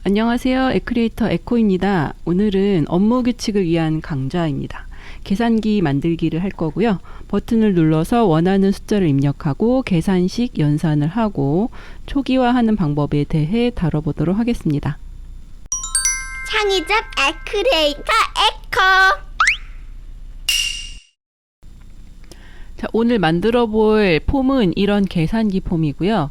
안녕하세요. 에크리에이터 에코입니다. 오늘은 업무 규칙을 위한 강좌입니다. 계산기 만들기를 할 거고요. 버튼을 눌러서 원하는 숫자를 입력하고 계산식 연산을 하고 초기화하는 방법에 대해 다뤄보도록 하겠습니다. 창의적 에크리에이터 에코. 자, 오늘 만들어 볼 폼은 이런 계산기 폼이고요.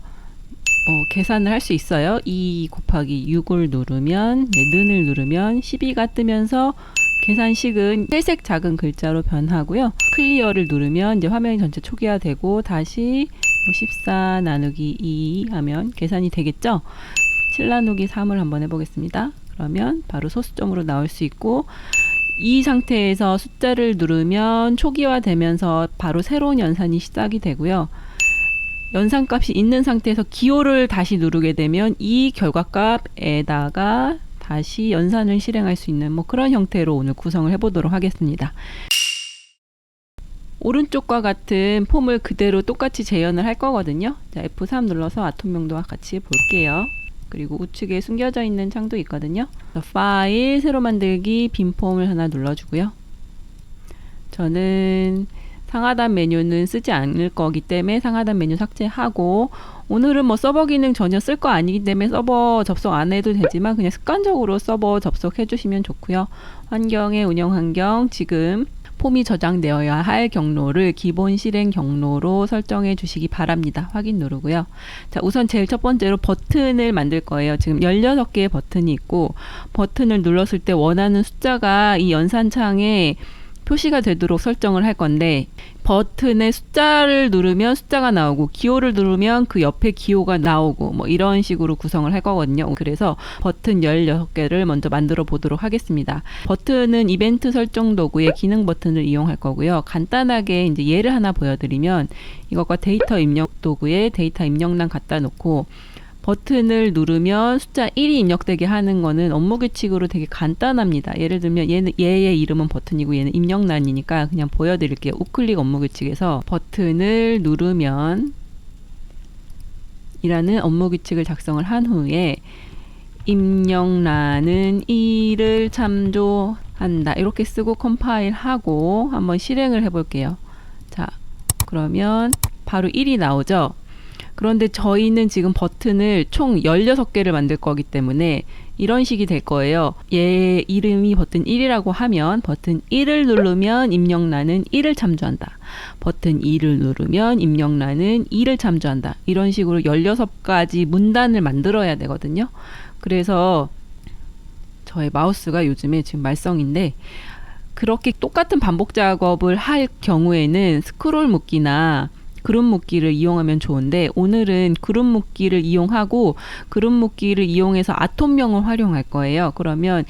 계산을 할 수 있어요. 2 곱하기 6을 누르면, 는을 누르면 12가 뜨면서 계산식은 회색 작은 글자로 변하고요. 클리어를 누르면 이제 화면이 전체 초기화되고 다시 14 나누기 2 하면 계산이 되겠죠. 7 나누기 3을 한번 해보겠습니다. 그러면 바로 소수점으로 나올 수 있고, 이 상태에서 숫자를 누르면 초기화되면서 바로 새로운 연산이 시작이 되고요. 연산값이 있는 상태에서 기호를 다시 누르게 되면 이 결과값에다가 다시 연산을 실행할 수 있는 그런 형태로 오늘 구성을 해보도록 하겠습니다. 오른쪽과 같은 폼을 그대로 똑같이 재현을 할 거거든요. 자, F3 눌러서 아톰명도와 같이 볼게요. 그리고 우측에 숨겨져 있는 창도 있거든요. 파일, 새로 만들기, 빈 폼을 하나 눌러주고요. 저는 상하단 메뉴는 쓰지 않을 거기 때문에 상하단 메뉴 삭제하고, 오늘은 서버 기능 전혀 쓸 거 아니기 때문에 서버 접속 안 해도 되지만 그냥 습관적으로 서버 접속해 주시면 좋고요. 환경의 운영 환경, 지금 폼이 저장되어야 할 경로를 기본 실행 경로로 설정해 주시기 바랍니다. 확인 누르고요. 자, 우선 제일 첫 번째로 버튼을 만들 거예요. 지금 16개의 버튼이 있고, 버튼을 눌렀을 때 원하는 숫자가 이 연산창에 표시가 되도록 설정을 할 건데, 버튼에 숫자를 누르면 숫자가 나오고 기호를 누르면 그 옆에 기호가 나오고 이런 식으로 구성을 할 거거든요. 그래서 버튼 16개를 먼저 만들어 보도록 하겠습니다. 버튼은 이벤트 설정 도구의 기능 버튼을 이용할 거고요. 간단하게 이제 예를 하나 보여드리면, 이것과 데이터 입력 도구에 데이터 입력란 갖다 놓고 버튼을 누르면 숫자 1이 입력되게 하는 거는 업무 규칙으로 되게 간단합니다. 예를 들면 얘의 이름은 버튼이고 얘는 입력란이니까 그냥 보여드릴게요. 우클릭 업무 규칙에서 버튼을 누르면 이라는 업무 규칙을 작성을 한 후에 입력란은 1을 참조한다. 이렇게 쓰고 컴파일하고 한번 실행을 해볼게요. 자, 그러면 바로 1이 나오죠. 그런데 저희는 지금 버튼을 총 16개를 만들 거기 때문에 이런 식이 될 거예요. 얘 이름이 버튼 1이라고 하면 버튼 1을 누르면 입력란은 1을 참조한다. 버튼 2를 누르면 입력란은 2를 참조한다. 이런 식으로 16가지 문단을 만들어야 되거든요. 그래서 저의 마우스가 요즘에 지금 말썽인데, 그렇게 똑같은 반복 작업을 할 경우에는 스크롤 묶기나 그룹 묶기를 이용하면 좋은데, 오늘은 그룹 묶기를 이용하고 그룹 묶기를 이용해서 아톰명을 활용할 거예요. 그러면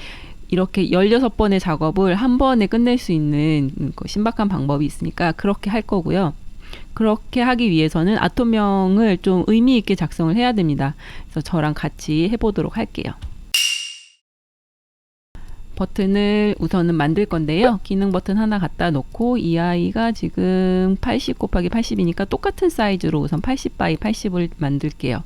이렇게 16번의 작업을 한 번에 끝낼 수 있는 신박한 방법이 있으니까 그렇게 할 거고요. 그렇게 하기 위해서는 아톰명을 좀 의미 있게 작성을 해야 됩니다. 그래서 저랑 같이 해보도록 할게요. 버튼을 우선은 만들 건데요. 기능 버튼 하나 갖다 놓고, 이 아이가 지금 80 곱하기 80이니까 똑같은 사이즈로 우선 80 바이 80을 만들게요.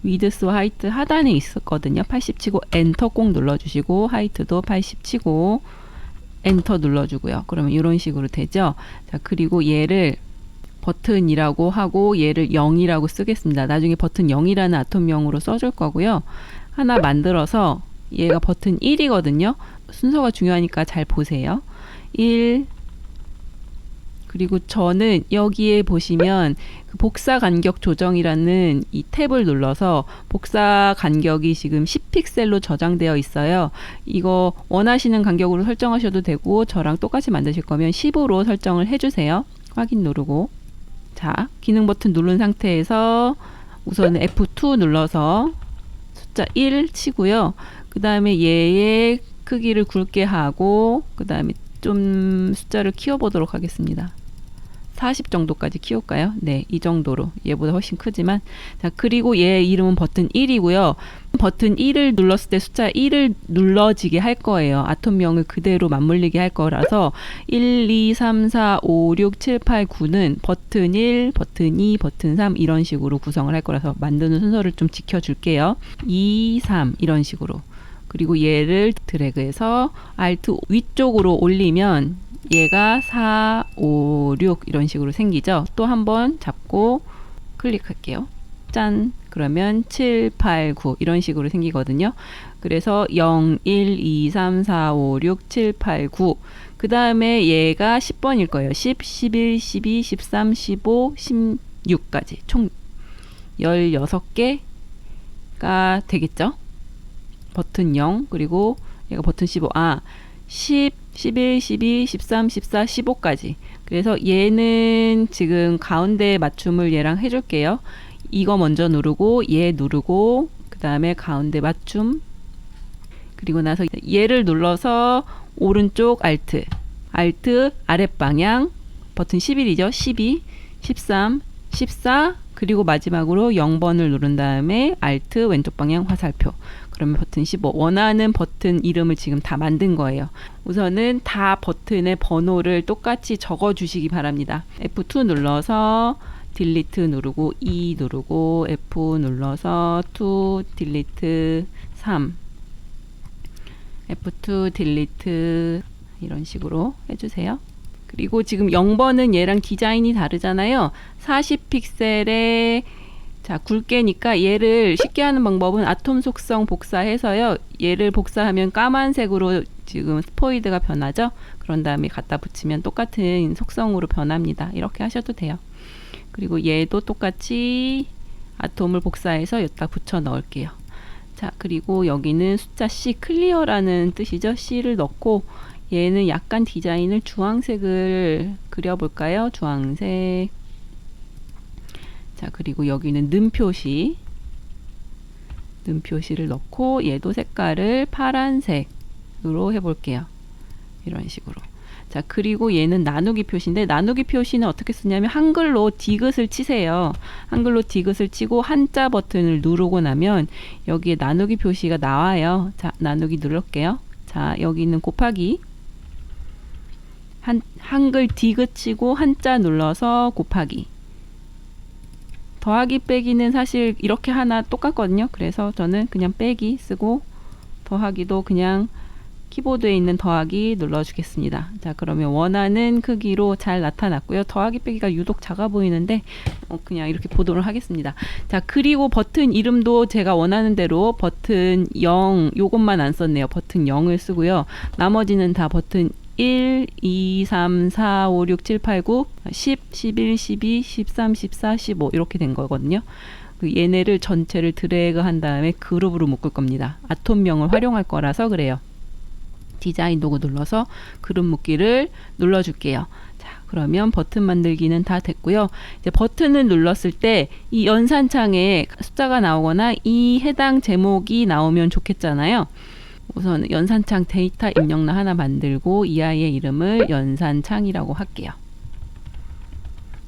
위드스와 하이트 하단에 있었거든요. 80 치고 엔터 꼭 눌러주시고, 하이트도 80 치고 엔터 눌러주고요. 그러면 이런 식으로 되죠. 자, 그리고 얘를 버튼이라고 하고 얘를 0이라고 쓰겠습니다. 나중에 버튼 0이라는 아톰명으로 써줄 거고요. 하나 만들어서, 얘가 버튼 1이거든요. 순서가 중요하니까 잘 보세요. 1, 그리고 저는 여기에 보시면 그 복사 간격 조정이라는 이 탭을 눌러서 복사 간격이 지금 10픽셀로 저장되어 있어요. 이거 원하시는 간격으로 설정하셔도 되고, 저랑 똑같이 만드실 거면 10으로 설정을 해주세요. 확인 누르고, 자, 기능 버튼 누른 상태에서 우선 F2 눌러서 숫자 1 치고요. 그 다음에 얘의 크기를 굵게 하고, 그 다음에 좀 숫자를 키워보도록 하겠습니다. 40 정도까지 키울까요? 네, 이 정도로. 얘보다 훨씬 크지만. 자, 그리고 얘 이름은 버튼 1이고요. 버튼 1을 눌렀을 때 숫자 1을 눌러지게 할 거예요. 아톰명을 그대로 맞물리게 할 거라서 1, 2, 3, 4, 5, 6, 7, 8, 9는 버튼 1, 버튼 2, 버튼 3 이런 식으로 구성을 할 거라서 만드는 순서를 좀 지켜줄게요. 2, 3 이런 식으로. 그리고 얘를 드래그해서 Alt 위쪽으로 올리면 얘가 4, 5, 6 이런 식으로 생기죠. 또 한번 잡고 클릭할게요. 짠! 그러면 7, 8, 9 이런 식으로 생기거든요. 그래서 0, 1, 2, 3, 4, 5, 6, 7, 8, 9. 그 다음에 얘가 10번일 거예요. 10, 11, 12, 13, 15, 16까지. 총 16개가 되겠죠. 버튼 0, 그리고 얘가 버튼 15. 10, 11, 12, 13, 14, 15까지. 그래서 얘는 지금 가운데 맞춤을 얘랑 해줄게요. 이거 먼저 누르고 얘 누르고 그 다음에 가운데 맞춤, 그리고 나서 얘를 눌러서 오른쪽 Alt 아랫방향 버튼 11이죠. 12, 13, 14 그리고 마지막으로 0번을 누른 다음에 Alt 왼쪽 방향 화살표. 그러면 버튼 15. 원하는 버튼 이름을 지금 다 만든 거예요. 우선은 다 버튼의 번호를 똑같이 적어 주시기 바랍니다. F2 눌러서 딜리트 누르고 2 누르고 F 눌러서 2 딜리트 3 F2 딜리트 이런 식으로 해주세요. 그리고 지금 0번은 얘랑 디자인이 다르잖아요. 40픽셀에 자 굵게니까 얘를 쉽게 하는 방법은 아톰 속성 복사해서요. 얘를 복사하면 까만색으로 지금 스포이드가 변하죠. 그런 다음에 갖다 붙이면 똑같은 속성으로 변합니다. 이렇게 하셔도 돼요. 그리고 얘도 똑같이 아톰을 복사해서 여기다 붙여 넣을게요. 자, 그리고 여기는 숫자 C 클리어라는 뜻이죠. C를 넣고 얘는 약간 디자인을 주황색을 그려볼까요? 주황색. 자, 그리고 여기는 는 표시를 넣고 얘도 색깔을 파란색으로 해볼게요. 이런 식으로. 자, 그리고 얘는 나누기 표시인데 나누기 표시는 어떻게 쓰냐면 한글로 디귿을 치세요. 한글로 디귿을 치고 한자 버튼을 누르고 나면 여기에 나누기 표시가 나와요. 자, 나누기 누를게요. 자, 여기는 곱하기 한글 디귿 치고 한자 눌러서 곱하기. 더하기 빼기는 사실 이렇게 하나 똑같거든요. 그래서 저는 그냥 빼기 쓰고 더하기도 그냥 키보드에 있는 더하기 눌러주겠습니다. 자, 그러면 원하는 크기로 잘 나타났고요. 더하기 빼기가 유독 작아 보이는데 그냥 이렇게 보도록 하겠습니다. 자, 그리고 버튼 이름도 제가 원하는 대로 버튼 0 요것만 안 썼네요. 버튼 0을 쓰고요. 나머지는 다 버튼 1, 2, 3, 4, 5, 6, 7, 8, 9, 10, 11, 12, 13, 14, 15 이렇게 된 거거든요. 얘네를 전체를 드래그 한 다음에 그룹으로 묶을 겁니다. 아톰명을 활용할 거라서 그래요. 디자인 도구 눌러서 그룹 묶기를 눌러줄게요. 자, 그러면 버튼 만들기는 다 됐고요. 이제 버튼을 눌렀을 때 이 연산창에 숫자가 나오거나 이 해당 제목이 나오면 좋겠잖아요. 우선 연산창 데이터 입력란 하나 만들고 이 아이의 이름을 연산창이라고 할게요.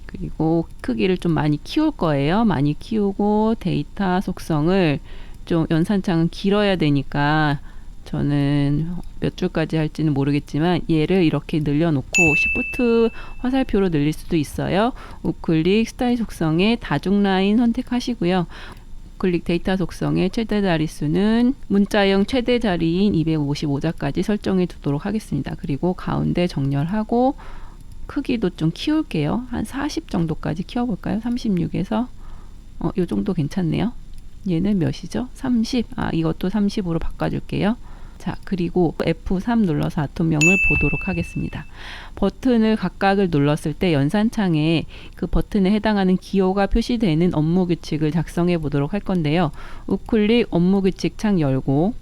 그리고 크기를 좀 많이 키울 거예요. 많이 키우고 데이터 속성을 좀 연산창은 길어야 되니까 저는 몇 줄까지 할지는 모르겠지만 얘를 이렇게 늘려놓고 Shift 화살표로 늘릴 수도 있어요. 우클릭 스타일 속성에 다중 라인 선택하시고요. 우클릭 데이터 속성의 최대 자릿수는 문자형 최대 자리인 255자까지 설정해 두도록 하겠습니다. 그리고 가운데 정렬하고 크기도 좀 키울게요. 한 40 정도까지 키워볼까요? 36에서 요 정도 괜찮네요. 얘는 몇이죠? 30. 이것도 30으로 바꿔줄게요. 자, 그리고 F3 눌러서 아톰명을 보도록 하겠습니다. 버튼을 각각을 눌렀을 때 연산창에 그 버튼에 해당하는 기호가 표시되는 업무 규칙을 작성해 보도록 할 건데요. 우클릭 업무 규칙 창 열고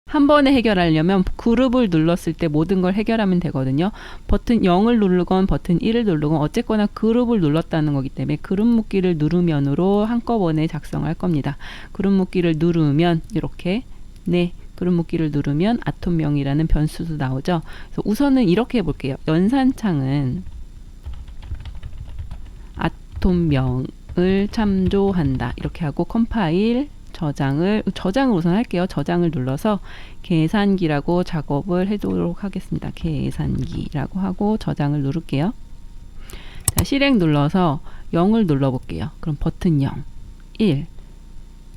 한 번에 해결하려면 그룹을 눌렀을 때 모든 걸 해결하면 되거든요. 버튼 0을 누르건 버튼 1을 누르건 어쨌거나 그룹을 눌렀다는 거기 때문에 그룹 묶기를 누르면으로 한꺼번에 작성할 겁니다. 그룹 묶기를 누르면 이렇게 그룹 묶기를 누르면 아톰명이라는 변수도 나오죠. 그래서 우선은 이렇게 해볼게요. 연산창은 아톰명을 참조한다. 이렇게 하고 컴파일 저장을 우선 할게요. 저장을 눌러서 계산기라고 작업을 해도록 하겠습니다. 계산기라고 하고 저장을 누를게요. 자, 실행 눌러서 0을 눌러볼게요. 그럼 버튼 0, 1,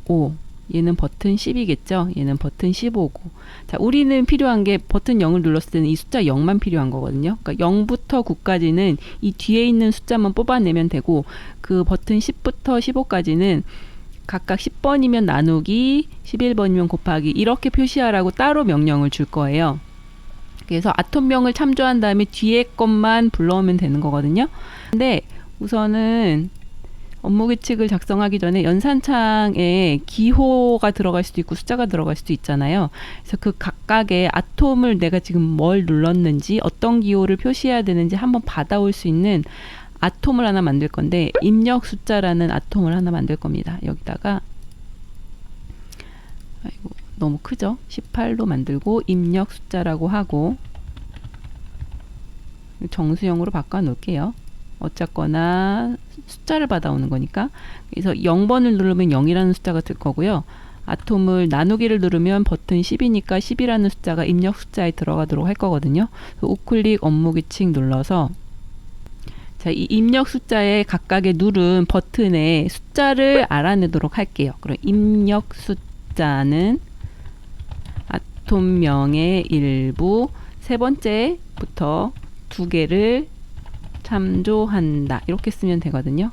5, 얘는 버튼 10이겠죠? 얘는 버튼 15고. 자, 우리는 필요한 게 버튼 0을 눌렀을 때는 이 숫자 0만 필요한 거거든요. 그러니까 0부터 9까지는 이 뒤에 있는 숫자만 뽑아내면 되고, 그 버튼 10부터 15까지는 각각 10번이면 나누기, 11번이면 곱하기 이렇게 표시하라고 따로 명령을 줄 거예요. 그래서 아톰명을 참조한 다음에 뒤에 것만 불러오면 되는 거거든요. 근데 우선은 업무 규칙을 작성하기 전에 연산창에 기호가 들어갈 수도 있고 숫자가 들어갈 수도 있잖아요. 그래서 그 각각의 아톰을 내가 지금 뭘 눌렀는지 어떤 기호를 표시해야 되는지 한번 받아올 수 있는 아톰을 하나 만들 건데, 입력 숫자라는 아톰을 하나 만들 겁니다. 여기다가 아이고 너무 크죠? 18로 만들고 입력 숫자라고 하고 정수형으로 바꿔 놓을게요. 어쨌거나 숫자를 받아오는 거니까. 그래서 0번을 누르면 0이라는 숫자가 뜰 거고요. 아톰을 나누기를 누르면 버튼 10이니까 10이라는 숫자가 입력 숫자에 들어가도록 할 거거든요. 우클릭 업무 규칙 눌러서 자, 이 입력 숫자에 각각의 누른 버튼에 숫자를 알아내도록 할게요. 그럼 입력 숫자는 아톰명의 일부 세 번째부터 두 개를 참조한다. 이렇게 쓰면 되거든요.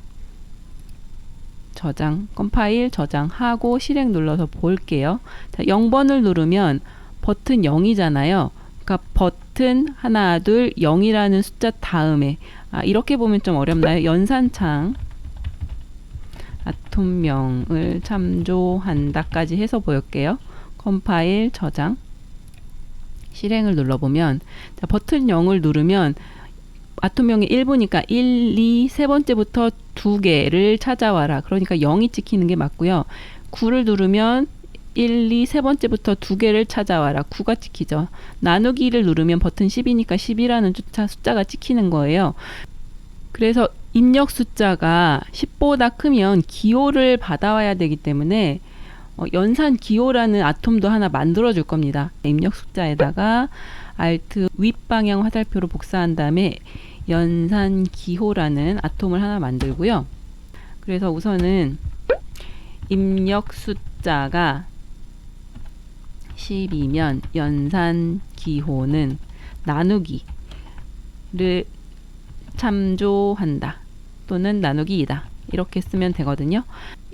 저장, 컴파일 저장하고 실행 눌러서 볼게요. 자, 0번을 누르면 버튼 0이잖아요. 그러니까 버튼 하나, 둘, 0이라는 숫자 다음에 이렇게 보면 좀 어렵나요? 연산창 아톰명을 참조한다까지 해서 보일게요. 컴파일 저장 실행을 눌러보면 자, 버튼 0을 누르면 아톰명이 1부니까 1, 2, 세 번째부터 두 개를 찾아와라. 그러니까 0이 찍히는 게 맞고요. 9를 누르면 1, 2, 세 번째부터 두 개를 찾아와라. 9가 찍히죠. 나누기를 누르면 버튼 10이니까 10이라는 숫자가 찍히는 거예요. 그래서 입력 숫자가 10보다 크면 기호를 받아와야 되기 때문에 연산 기호라는 아톰도 하나 만들어 줄 겁니다. 입력 숫자에다가 Alt 윗방향 화살표로 복사한 다음에 연산 기호라는 아톰을 하나 만들고요. 그래서 우선은 입력 숫자가 10이면 연산 기호는 나누기를 참조한다 또는 나누기이다. 이렇게 쓰면 되거든요.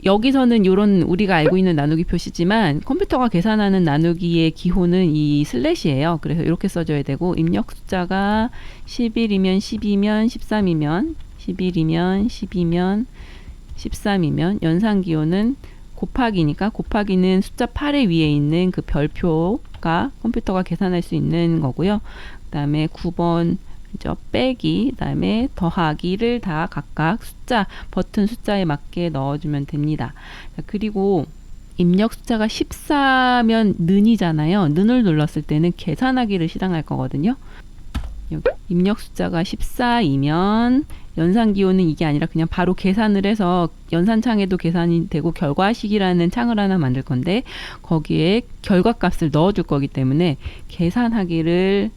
여기서는 이런 우리가 알고 있는 나누기 표시지만 컴퓨터가 계산하는 나누기의 기호는 이 슬래시예요. 그래서 이렇게 써줘야 되고, 입력 숫자가 11이면 10이면 13이면 11이면 10이면 13이면 연산 기호는 곱하기니까 곱하기는 숫자 8의 위에 있는 그 별표가 컴퓨터가 계산할 수 있는 거고요. 그 다음에 9번 빼기, 그 다음에 더하기를 다 각각 숫자, 버튼 숫자에 맞게 넣어주면 됩니다. 자, 그리고 입력 숫자가 14면 는이잖아요. 는을 눌렀을 때는 계산하기를 실행할 거거든요. 여기 입력 숫자가 14이면 연산 기호는 이게 아니라 그냥 바로 계산을 해서 연산창에도 계산이 되고 결과식이라는 창을 하나 만들 건데 거기에 결과값을 넣어줄 거기 때문에 계산하기라는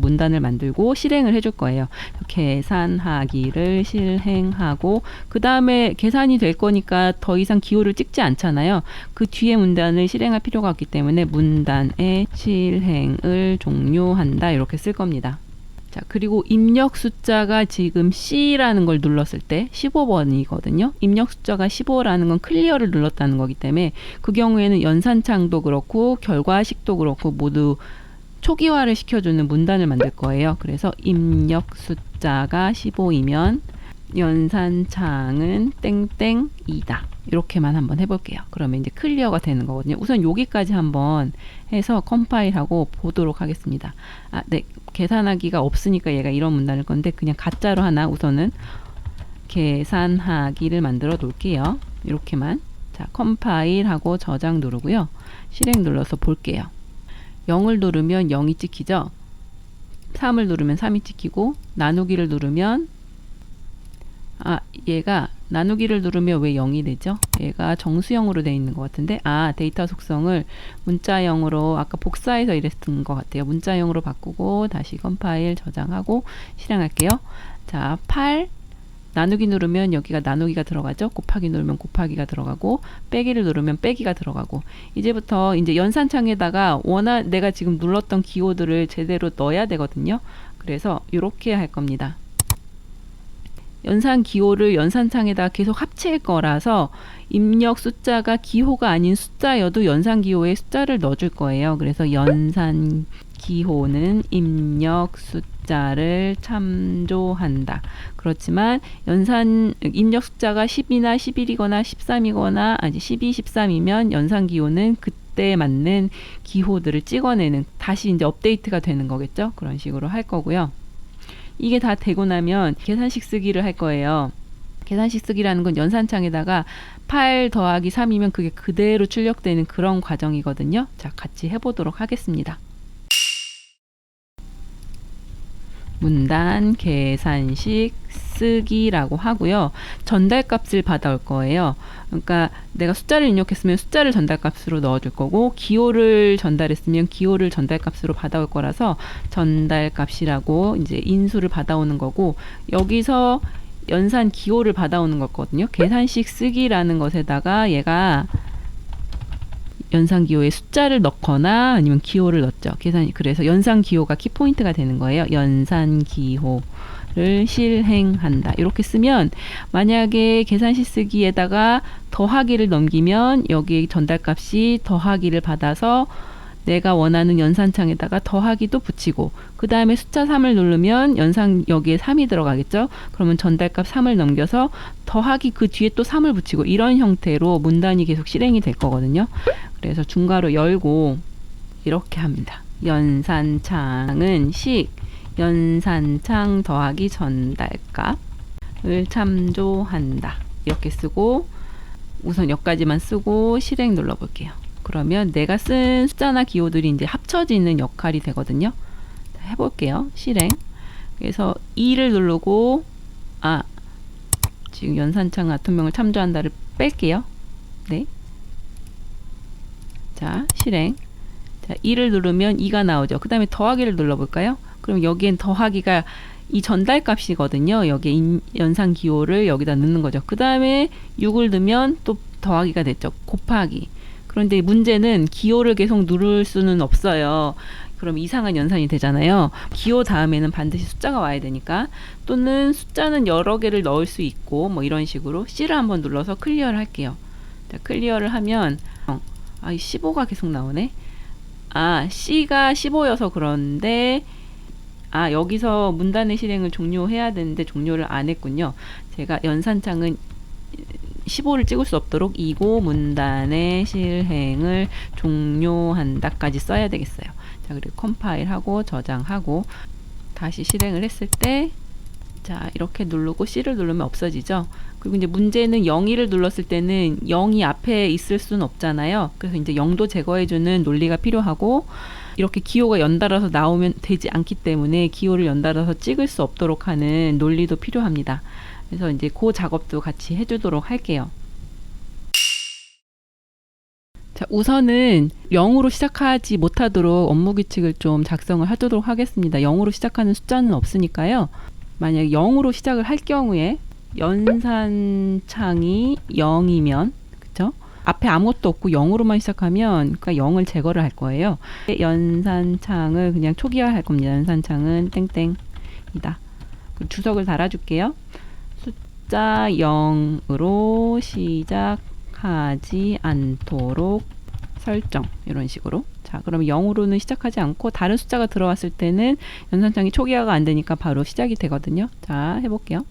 문단을 만들고 실행을 해줄 거예요. 계산하기를 실행하고 그 다음에 계산이 될 거니까 더 이상 기호를 찍지 않잖아요. 그 뒤에 문단을 실행할 필요가 없기 때문에 문단의 실행을 종료한다 이렇게 쓸 겁니다. 자, 그리고 입력 숫자가 지금 C라는 걸 눌렀을 때 15번이거든요. 입력 숫자가 15라는 건 클리어를 눌렀다는 거기 때문에 그 경우에는 연산창도 그렇고 결과식도 그렇고 모두 초기화를 시켜주는 문단을 만들 거예요. 그래서 입력 숫자가 15이면 연산창은 땡땡이다. 이렇게만 한번 해볼게요. 그러면 이제 클리어가 되는 거거든요. 우선 여기까지 한번 해서 컴파일하고 보도록 하겠습니다. 네. 계산하기가 없으니까 얘가 이런 문단일 건데 그냥 가짜로 하나 우선은 계산하기를 만들어 놓을게요. 이렇게만. 자, 컴파일하고 저장 누르고요. 실행 눌러서 볼게요. 0을 누르면 0이 찍히죠. 3을 누르면 3이 찍히고 나누기를 누르면 얘가 나누기를 누르면 왜 0이 되죠? 얘가 정수형으로 되어 있는 것 같은데, 데이터 속성을 문자형으로 아까 복사해서 이랬던 것 같아요. 문자형으로 바꾸고 다시 컴파일 저장하고 실행할게요. 자, 8 나누기 누르면 여기가 나누기가 들어가죠. 곱하기 누르면 곱하기가 들어가고, 빼기를 누르면 빼기가 들어가고, 이제부터 이제 연산창에다가 내가 지금 눌렀던 기호들을 제대로 넣어야 되거든요. 그래서 이렇게 할 겁니다. 연산 기호를 연산창에다 계속 합칠 거라서 입력 숫자가 기호가 아닌 숫자여도 연산 기호에 숫자를 넣어줄 거예요. 그래서 연산 기호는 입력 숫자를 참조한다. 그렇지만 입력 숫자가 10이나 11이거나 13이거나 아니 12, 13이면 연산 기호는 그때 맞는 기호들을 찍어내는, 다시 이제 업데이트가 되는 거겠죠. 그런 식으로 할 거고요. 이게 다 되고 나면 계산식 쓰기를 할 거예요. 계산식 쓰기라는 건 연산창에다가 8 더하기 3이면 그게 그대로 출력되는 그런 과정이거든요. 자, 같이 해보도록 하겠습니다. 문단 계산식 쓰기라고 하고요. 전달값을 받아올 거예요. 그러니까 내가 숫자를 입력했으면 숫자를 전달값으로 넣어줄 거고, 기호를 전달했으면 기호를 전달값으로 받아올 거라서 전달값이라고 이제 인수를 받아오는 거고, 여기서 연산 기호를 받아오는 거거든요. 계산식 쓰기라는 것에다가 얘가 연산 기호에 숫자를 넣거나 아니면 기호를 넣죠. 그래서 연산 기호가 키포인트가 되는 거예요. 연산 기호를 실행한다. 이렇게 쓰면 만약에 계산식 쓰기에다가 더하기를 넘기면 여기 전달값이 더하기를 받아서 내가 원하는 연산창에다가 더하기도 붙이고, 그 다음에 숫자 3을 누르면 연산 여기에 3이 들어가겠죠. 그러면 전달값 3을 넘겨서 더하기 그 뒤에 또 3을 붙이고, 이런 형태로 문단이 계속 실행이 될 거거든요. 그래서 중괄호 열고 이렇게 합니다. 연산창은 연산창 더하기 전달값을 참조한다. 이렇게 쓰고 우선 여기까지만 쓰고 실행 눌러볼게요. 그러면 내가 쓴 숫자나 기호들이 이제 합쳐지는 역할이 되거든요. 해볼게요. 실행. 그래서 2를 누르고, 지금 연산창 아톰명을 참조한다를 뺄게요. 네. 자, 실행. 자, 2를 누르면 2가 나오죠. 그 다음에 더하기를 눌러볼까요? 그럼 여기엔 더하기가 이 전달값이거든요. 여기 연산 기호를 여기다 넣는 거죠. 그 다음에 6을 넣으면 또 더하기가 됐죠. 곱하기. 그런데 문제는 기호를 계속 누를 수는 없어요. 그럼 이상한 연산이 되잖아요. 기호 다음에는 반드시 숫자가 와야 되니까, 또는 숫자는 여러 개를 넣을 수 있고 뭐 이런 식으로 C를 한번 눌러서 클리어를 할게요. 자, 클리어를 하면 15가 계속 나오네. C가 15여서 그런데 여기서 문단의 실행을 종료해야 되는데 종료를 안 했군요. 제가 연산창은 15를 찍을 수 없도록 이고 문단의 실행을 종료한다까지 써야 되겠어요. 자, 그리고 컴파일하고 저장하고 다시 실행을 했을 때, 자, 이렇게 누르고 C를 누르면 없어지죠. 그리고 이제 문제는 02를 눌렀을 때는 0이 앞에 있을 수는 없잖아요. 그래서 이제 0도 제거해주는 논리가 필요하고, 이렇게 기호가 연달아서 나오면 되지 않기 때문에 기호를 연달아서 찍을 수 없도록 하는 논리도 필요합니다. 그래서 이제 그 작업도 같이 해주도록 할게요. 자, 우선은 0으로 시작하지 못하도록 업무 규칙을 좀 작성을 하도록 하겠습니다. 0으로 시작하는 숫자는 없으니까요. 만약에 0으로 시작을 할 경우에 연산창이 0이면, 그쵸? 앞에 아무것도 없고 0으로만 시작하면 그러니까 0을 제거를 할 거예요. 연산창을 그냥 초기화할 겁니다. 연산창은 땡땡이다. 주석을 달아줄게요. 숫자 0으로 시작하지 않도록 설정. 이런 식으로. 자, 그러면 0으로는 시작하지 않고 다른 숫자가 들어왔을 때는 연산창이 초기화가 안 되니까 바로 시작이 되거든요. 자, 해볼게요.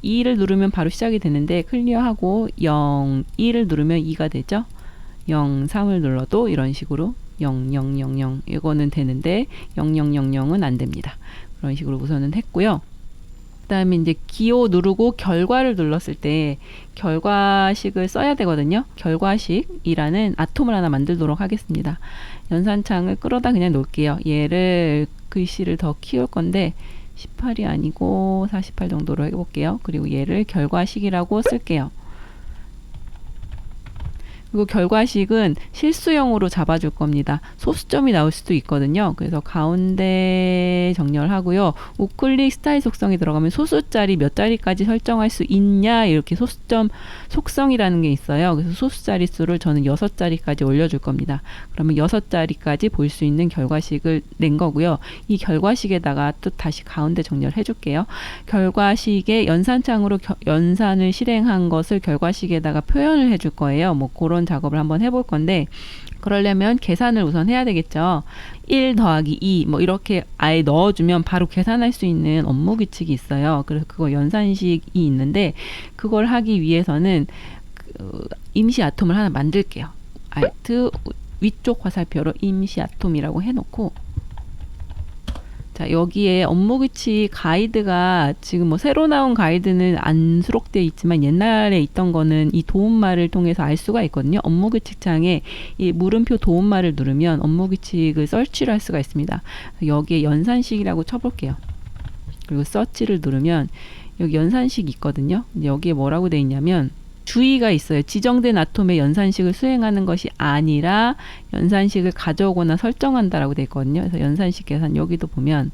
2를 누르면 바로 시작이 되는데 클리어하고 0, 2를 누르면 2가 되죠. 0, 3을 눌러도 이런 식으로 0, 0, 0, 0 이거는 되는데 0, 0, 0, 0은 안 됩니다. 그런 식으로 우선은 했고요. 그 다음에 이제 기호 누르고 결과를 눌렀을 때 결과식을 써야 되거든요. 결과식이라는 아톰을 하나 만들도록 하겠습니다. 연산창을 끌어다 그냥 놓을게요. 얘를 글씨를 더 키울 건데 18이 아니고 48 정도로 해볼게요. 그리고 얘를 결과식이라고 쓸게요. 그리고 결과식은 실수형으로 잡아줄 겁니다. 소수점이 나올 수도 있거든요. 그래서 가운데 정렬하고요. 우클릭 스타일 속성이 들어가면 소수자리 몇 자리까지 설정할 수 있냐, 이렇게 소수점 속성이라는 게 있어요. 그래서 소수자리 수를 저는 6자리까지 올려줄 겁니다. 그러면 6자리까지 볼 수 있는 결과식을 낸 거고요. 이 결과식에다가 또 다시 가운데 정렬해 줄게요. 결과식의 연산창으로 연산을 실행한 것을 결과식에다가 표현을 해줄 거예요. 뭐 그런 작업을 한번 해볼 건데, 그러려면 계산을 우선 해야 되겠죠. 1 더하기 2 뭐 이렇게 아예 넣어주면 바로 계산할 수 있는 업무 규칙이 있어요. 그래서 그거 연산식이 있는데, 그걸 하기 위해서는 임시 아톰을 하나 만들게요. Alt 위쪽 화살표로 임시 아톰이라고 해놓고, 자, 여기에 업무 규칙 가이드가 지금 뭐 새로 나온 가이드는 안 수록되어 있지만 옛날에 있던 거는 이 도움말을 통해서 알 수가 있거든요. 업무 규칙 창에 이 물음표 도움말을 누르면 업무 규칙을 서치를 할 수가 있습니다. 여기에 연산식이라고 쳐볼게요. 그리고 서치를 누르면 여기 연산식이 있거든요. 여기에 뭐라고 되어 있냐면 주의가 있어요. 지정된 아톰의 연산식을 수행하는 것이 아니라 연산식을 가져오거나 설정한다라고 되어 있거든요. 그래서 연산식 계산, 여기도 보면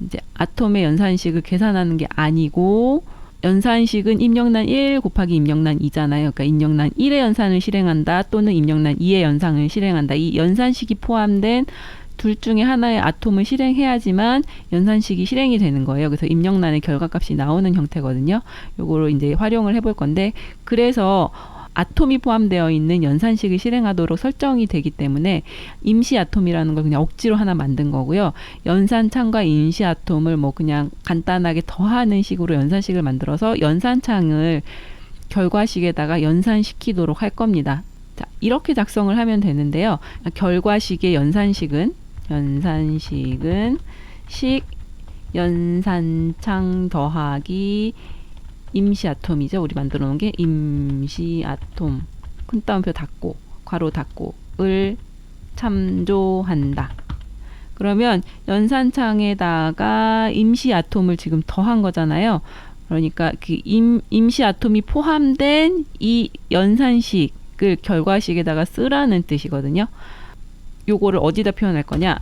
이제 아톰의 연산식을 계산하는 게 아니고, 연산식은 입력란 1 곱하기 입력란 2잖아요. 그러니까 입력란 1의 연산을 실행한다 또는 입력란 2의 연산을 실행한다. 이 연산식이 포함된 둘 중에 하나의 아톰을 실행해야지만 연산식이 실행이 되는 거예요. 그래서 입력란의 결과값이 나오는 형태거든요. 요거를 이제 활용을 해볼 건데, 그래서 아톰이 포함되어 있는 연산식을 실행하도록 설정이 되기 때문에 임시 아톰이라는 걸 그냥 억지로 하나 만든 거고요. 연산창과 임시 아톰을 뭐 그냥 간단하게 더하는 식으로 연산식을 만들어서 연산창을 결과식에다가 연산시키도록 할 겁니다. 자, 이렇게 작성을 하면 되는데요. 결과식의 연산식은 식 연산창 더하기 임시 아톰이죠. 우리 만들어 놓은 게 임시 아톰, 큰 따옴표 닫고 괄호 닫고을 참조한다. 그러면 연산창에다가 임시 아톰을 지금 더한 거잖아요. 그러니까 그 임시 아톰이 포함된 이 연산식을 결과식에다가 쓰라는 뜻이거든요. 요거를 어디다 표현할 거냐?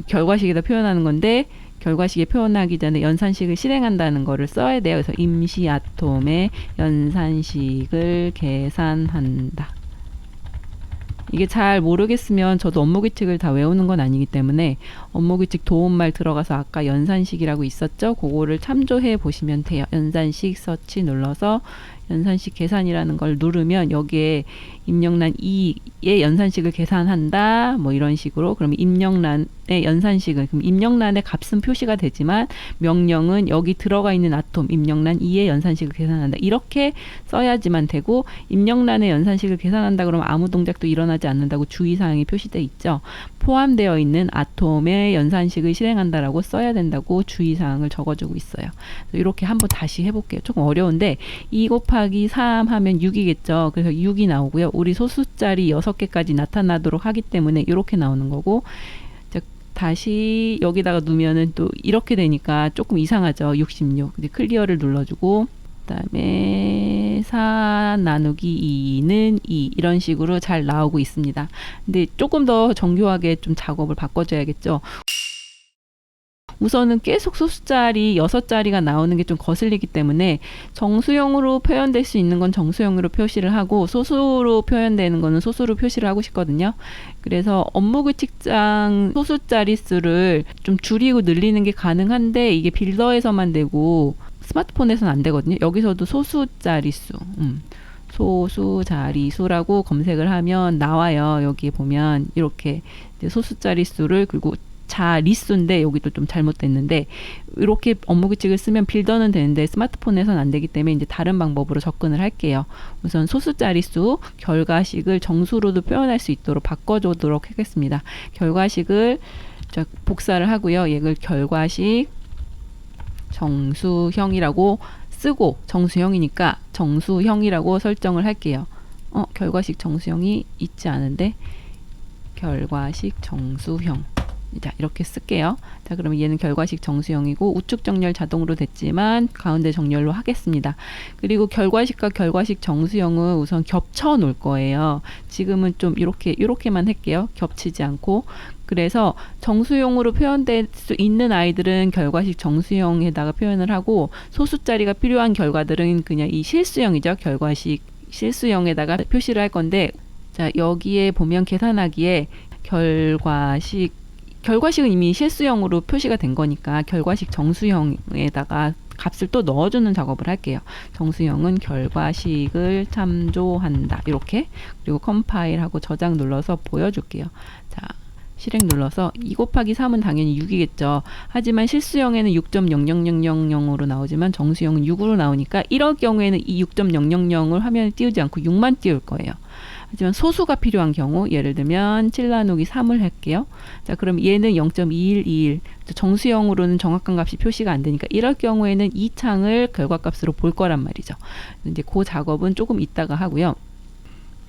결과식에다 표현하는 건데, 결과식에 표현하기 전에 연산식을 실행한다는 거를 써야 돼요. 그래서 임시 아톰의 연산식을 계산한다. 이게 잘 모르겠으면 저도 업무 규칙을 다 외우는 건 아니기 때문에 업무 규칙 도움말 들어가서 아까 연산식이라고 있었죠? 그거를 참조해 보시면 돼요. 연산식 서치 눌러서 연산식 계산이라는 걸 누르면 여기에 입력란 2의 연산식을 계산한다, 뭐 이런 식으로. 그러면 입력란의 연산식은, 그럼 입력란의 값은 표시가 되지만 명령은 여기 들어가 있는 아톰 입력란 2의 연산식을 계산한다, 이렇게 써야지만 되고, 입력란의 연산식을 계산한다 그러면 아무 동작도 일어나지 않는다고 주의사항이 표시되어 있죠. 포함되어 있는 아톰의 연산식을 실행한다라고 써야 된다고 주의사항을 적어주고 있어요. 이렇게 한번 다시 해볼게요. 조금 어려운데 2 곱하기 3 하면 6이겠죠. 그래서 6이 나오고요. 우리 소수자리 6개까지 나타나도록 하기 때문에 이렇게 나오는 거고, 다시 여기다가 두면은 또 이렇게 되니까 조금 이상하죠. 66. 이제 클리어를 눌러주고, 그다음에 4 나누기 2는 2, 이런 식으로 잘 나오고 있습니다. 근데 조금 더 정교하게 좀 작업을 바꿔줘야겠죠. 우선은 계속 소수자리 6자리가 나오는 게 좀 거슬리기 때문에 정수형으로 표현될 수 있는 건 정수형으로 표시를 하고, 소수로 표현되는 거는 소수로 표시를 하고 싶거든요. 그래서 업무 규칙상 소수자리 수를 좀 줄이고 늘리는 게 가능한데, 이게 빌더에서만 되고 스마트폰에서는 안 되거든요. 여기서도 소수자리수, 소수자리수라고 검색을 하면 나와요. 여기 보면 이렇게 소수자리수를, 그리고 자리수인데 여기도 좀 잘못됐는데, 이렇게 업무 규칙을 쓰면 빌더는 되는데 스마트폰에서는 안 되기 때문에 이제 다른 방법으로 접근을 할게요. 우선 소수자리수 결과식을 정수로도 표현할 수 있도록 바꿔주도록 하겠습니다. 결과식을 복사를 하고요. 얘를 결과식 정수형이라고 쓰고, 정수형이니까 정수형이라고 설정을 할게요. 결과식 정수형이 있지 않은데, 결과식 정수형. 자, 이렇게 쓸게요. 자, 그러면 얘는 결과식 정수형이고 우측 정렬 자동으로 됐지만 가운데 정렬로 하겠습니다. 그리고 결과식과 결과식 정수형은 우선 겹쳐 놓을 거예요. 지금은 좀 이렇게만 할게요. 겹치지 않고. 그래서 정수형으로 표현될 수 있는 아이들은 결과식 정수형에다가 표현을 하고, 소수자리가 필요한 결과들은 그냥 이 실수형이죠. 결과식 실수형에다가 표시를 할 건데, 자, 여기에 보면 계산하기에 결과식은 이미 실수형으로 표시가 된 거니까 결과식 정수형에다가 값을 또 넣어주는 작업을 할게요. 정수형은 결과식을 참조한다. 이렇게. 그리고 컴파일하고 저장 눌러서 보여줄게요. 자, 실행 눌러서 2 곱하기 3은 당연히 6이겠죠. 하지만 실수형에는 6.0000으로 나오지만 정수형은 6으로 나오니까 이럴 경우에는 이 6.000을 화면에 띄우지 않고 6만 띄울 거예요. 하지만 소수가 필요한 경우, 예를 들면 7 나누기 3을 할게요. 자, 그럼 얘는 0.2121. 정수형으로는 정확한 값이 표시가 안 되니까 이럴 경우에는 이 창을 결과값으로 볼 거란 말이죠. 이제 그 작업은 조금 이따가 하고요.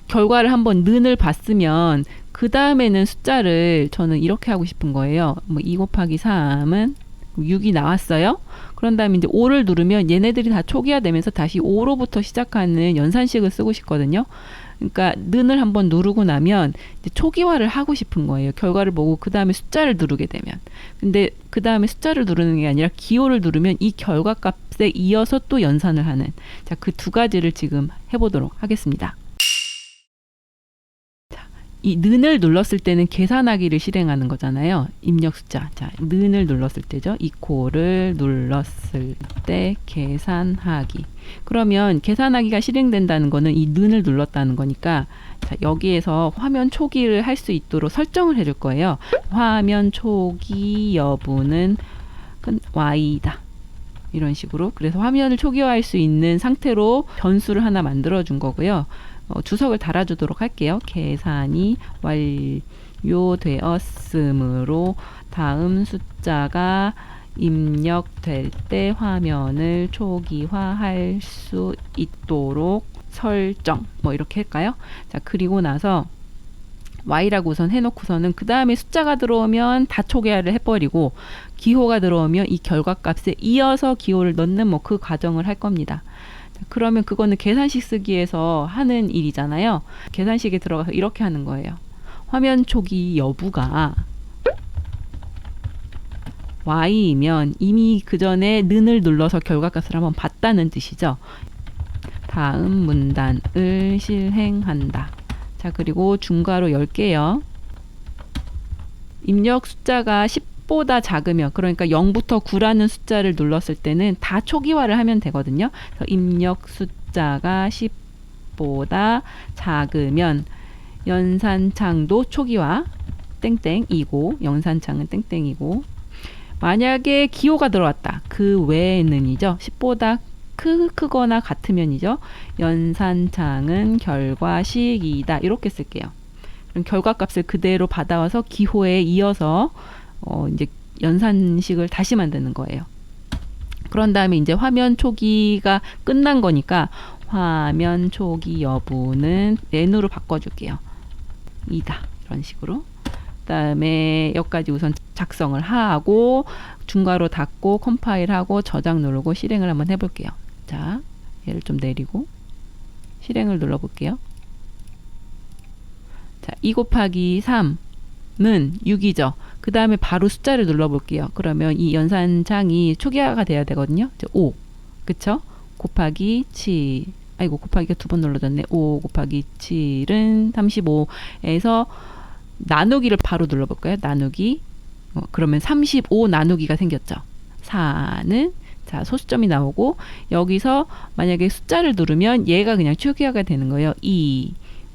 결과를 한번 는을 봤으면 그 다음에는 숫자를 저는 이렇게 하고 싶은 거예요. 2 곱하기 3은 6이 나왔어요. 그런 다음에 이제 5를 누르면 얘네들이 다 초기화되면서 다시 5로부터 시작하는 연산식을 쓰고 싶거든요. 그러니까 는을 한번 누르고 나면 이제 초기화를 하고 싶은 거예요. 결과를 보고 그 다음에 숫자를 누르게 되면. 근데 그 다음에 숫자를 누르는 게 아니라 기호를 누르면 이 결과값에 이어서 또 연산을 하는, 자, 그 두 가지를 지금 해보도록 하겠습니다. 이 는을 눌렀을 때는 계산하기를 실행하는 거잖아요. 입력 숫자. 자, 는을 눌렀을 때죠. 이코를 눌렀을 때 계산하기. 그러면 계산하기가 실행된다는 거는 이 는을 눌렀다는 거니까, 자, 여기에서 화면 초기를 할 수 있도록 설정을 해줄 거예요. 화면 초기 여부는 Y다. 이런 식으로. 그래서 화면을 초기화할 수 있는 상태로 변수를 하나 만들어 준 거고요. 주석을 달아주도록 할게요. 계산이 완료되었으므로 다음 숫자가 입력될 때 화면을 초기화할 수 있도록 설정. 이렇게 할까요? 자, 그리고 나서 Y라고 우선 해놓고서는 그 다음에 숫자가 들어오면 다 초기화를 해버리고, 기호가 들어오면 이 결과값에 이어서 기호를 넣는 그 과정을 할 겁니다. 그러면 그거는 계산식 쓰기에서 하는 일이잖아요. 계산식에 들어가서 이렇게 하는 거예요. 화면 초기 여부가 Y이면 이미 그 전에 는을 눌러서 결과값을 한번 봤다는 뜻이죠. 다음 문단을 실행한다. 자, 그리고 중괄호 10개요. 입력 숫자가 10보다 작으면, 그러니까 0부터 9라는 숫자를 눌렀을 때는 다 초기화를 하면 되거든요. 그래서 입력 숫자가 10보다 작으면 연산창도 초기화 땡땡이고, 연산창은 땡땡이고, 만약에 기호가 들어왔다. 그 외에는이죠. 10보다 크거나 같으면이죠. 연산창은 결과식이다. 이렇게 쓸게요. 그럼 결과값을 그대로 받아와서 기호에 이어서 이제 연산식을 다시 만드는 거예요. 그런 다음에 이제 화면 초기가 끝난 거니까 화면 초기 여부는 n으로 바꿔줄게요. 2다. 이런 식으로. 그다음에 여기까지 우선 작성을 하고 중괄호 닫고 컴파일하고 저장 누르고 실행을 한번 해볼게요. 자, 얘를 좀 내리고 실행을 눌러볼게요. 자, 2 곱하기 3은 6이죠. 그 다음에 바로 숫자를 눌러볼게요. 그러면 이 연산창이 초기화가 돼야 되거든요. 5, 그쵸? 곱하기 7, 아이고 곱하기가 2번 눌러졌네. 5 곱하기 7은 35에서 나누기를 바로 눌러볼까요? 나누기. 그러면 35 나누기가 생겼죠. 4는 자, 소수점이 나오고, 여기서 만약에 숫자를 누르면 얘가 그냥 초기화가 되는 거예요. 2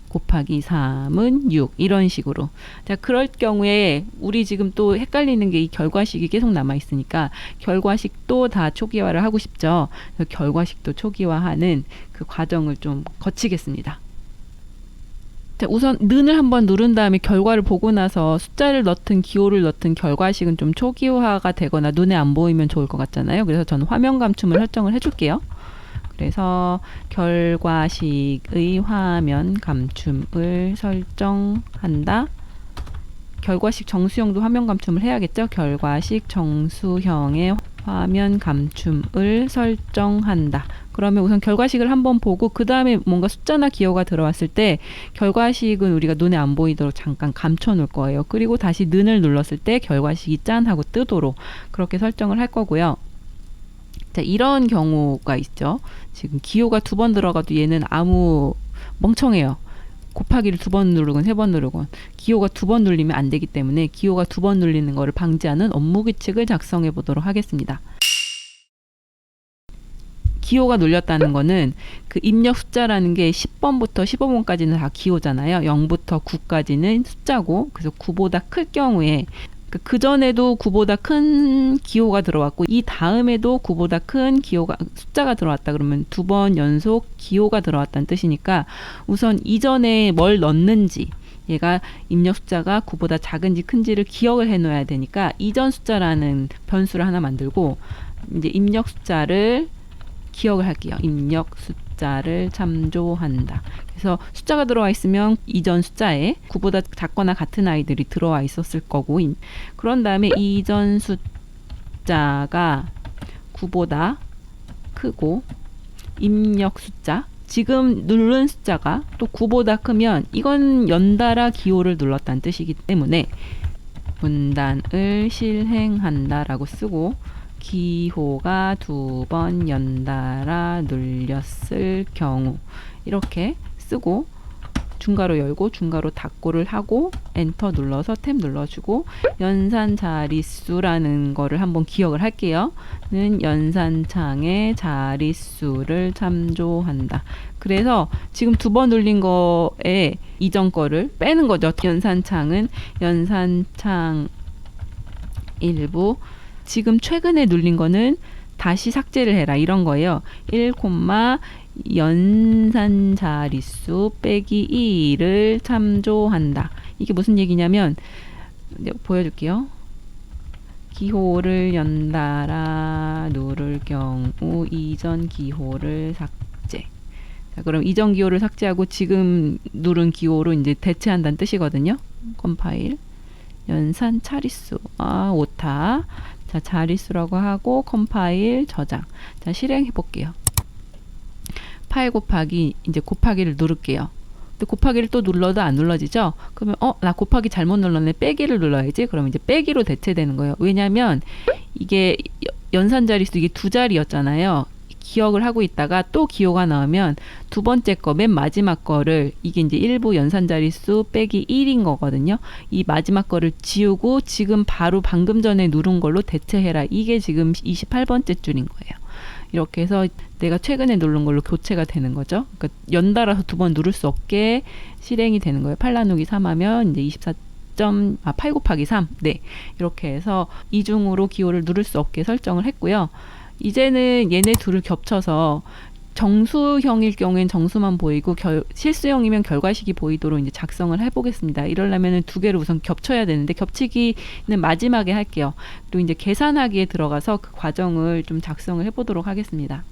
곱하기 3은 6. 이런 식으로. 자, 그럴 경우에 우리 지금 또 헷갈리는 게 이 결과식이 계속 남아 있으니까 결과식도 다 초기화를 하고 싶죠. 그래서 결과식도 초기화하는 그 과정을 좀 거치겠습니다. 자, 우선 는을 한번 누른 다음에 결과를 보고 나서 숫자를 넣든 기호를 넣든 결과식은 좀 초기화가 되거나 눈에 안 보이면 좋을 것 같잖아요. 그래서 저는 화면 감춤을 설정을 해줄게요. 그래서 결과식의 화면 감춤을 설정한다. 결과식 정수형도 화면 감춤을 해야겠죠. 결과식 정수형의 화면 감춤을 설정한다. 그러면 우선 결과식을 한번 보고 그 다음에 뭔가 숫자나 기호가 들어왔을 때 결과식은 우리가 눈에 안 보이도록 잠깐 감춰 놓을 거예요. 그리고 다시 는을 눌렀을 때 결과식이 짠 하고 뜨도록 그렇게 설정을 할 거고요. 자, 이런 경우가 있죠. 지금 기호가 2번 들어가도 얘는 아무 멍청해요. 곱하기를 2번 누르건 3번 누르건 기호가 2번 눌리면 안 되기 때문에 기호가 2번 눌리는 것을 방지하는 업무 규칙을 작성해 보도록 하겠습니다. 기호가 눌렸다는 거는 그 입력 숫자라는 게 10번부터 15번까지는 다 기호잖아요. 0부터 9까지는 숫자고, 그래서 9보다 클 경우에 그 전에도 9보다 큰 기호가 들어왔고 이 다음에도 9보다 큰 기호가 숫자가 들어왔다 그러면 2번 연속 기호가 들어왔다는 뜻이니까 우선 이전에 뭘 넣는지 얘가 입력 숫자가 9보다 작은지 큰지를 기억을 해 놓아야 되니까 이전 숫자라는 변수를 하나 만들고 이제 입력 숫자를 기억을 할게요. 입력 숫자를 참조한다. 그래서 숫자가 들어와 있으면 이전 숫자에 9보다 작거나 같은 아이들이 들어와 있었을 거고 그런 다음에 이전 숫자가 9보다 크고 입력 숫자 지금 누른 숫자가 또 9보다 크면 이건 연달아 기호를 눌렀다는 뜻이기 때문에 문단을 실행한다 라고 쓰고 기호가 2번 연달아 눌렸을 경우 이렇게 쓰고 중괄호 열고 중괄호 닫고를 하고 엔터 눌러서 탭 눌러주고 연산 자릿수라는 거를 한번 기억을 할게요. 는 연산창의 자릿수를 참조한다. 그래서 지금 2번 눌린 거에 이전 거를 빼는 거죠. 연산창은 연산창 일부 지금 최근에 눌린 거는 다시 삭제를 해라 이런 거예요. 1, 연산 자릿수 빼기 2를 참조한다. 이게 무슨 얘기냐면 보여줄게요. 기호를 연달아 누를 경우 이전 기호를 삭제. 자, 그럼 이전 기호를 삭제하고 지금 누른 기호로 이제 대체한다는 뜻이거든요. 컴파일. 연산 자릿수. 오타. 자, 자릿수라고 하고 컴파일 저장. 자, 실행해 볼게요. 8 곱하기 이제 곱하기를 누를게요. 근데 곱하기를 또 눌러도 안 눌러지죠? 그러면 나 곱하기 잘못 눌렀네. 빼기를 눌러야지. 그럼 이제 빼기로 대체되는 거예요. 왜냐면 이게 연산 자릿수 이게 2자리였잖아요. 기억을 하고 있다가 또 기호가 나오면 두 번째 거 맨 마지막 거를 이게 이제 일부 연산 자릿수 빼기 1인 거거든요. 이 마지막 거를 지우고 지금 바로 방금 전에 누른 걸로 대체해라. 이게 지금 28번째 줄인 거예요. 이렇게 해서 내가 최근에 누른 걸로 교체가 되는 거죠. 그러니까 연달아서 2번 누를 수 없게 실행이 되는 거예요. 8 나누기 3 하면 이제 8 곱하기 3. 네. 이렇게 해서 이중으로 기호를 누를 수 없게 설정을 했고요. 이제는 얘네 둘을 겹쳐서 정수형일 경우엔 정수만 보이고 실수형이면 결과식이 보이도록 이제 작성을 해보겠습니다. 이러려면 두 개를 우선 겹쳐야 되는데 겹치기는 마지막에 할게요. 또 이제 계산하기에 들어가서 그 과정을 좀 작성을 해보도록 하겠습니다.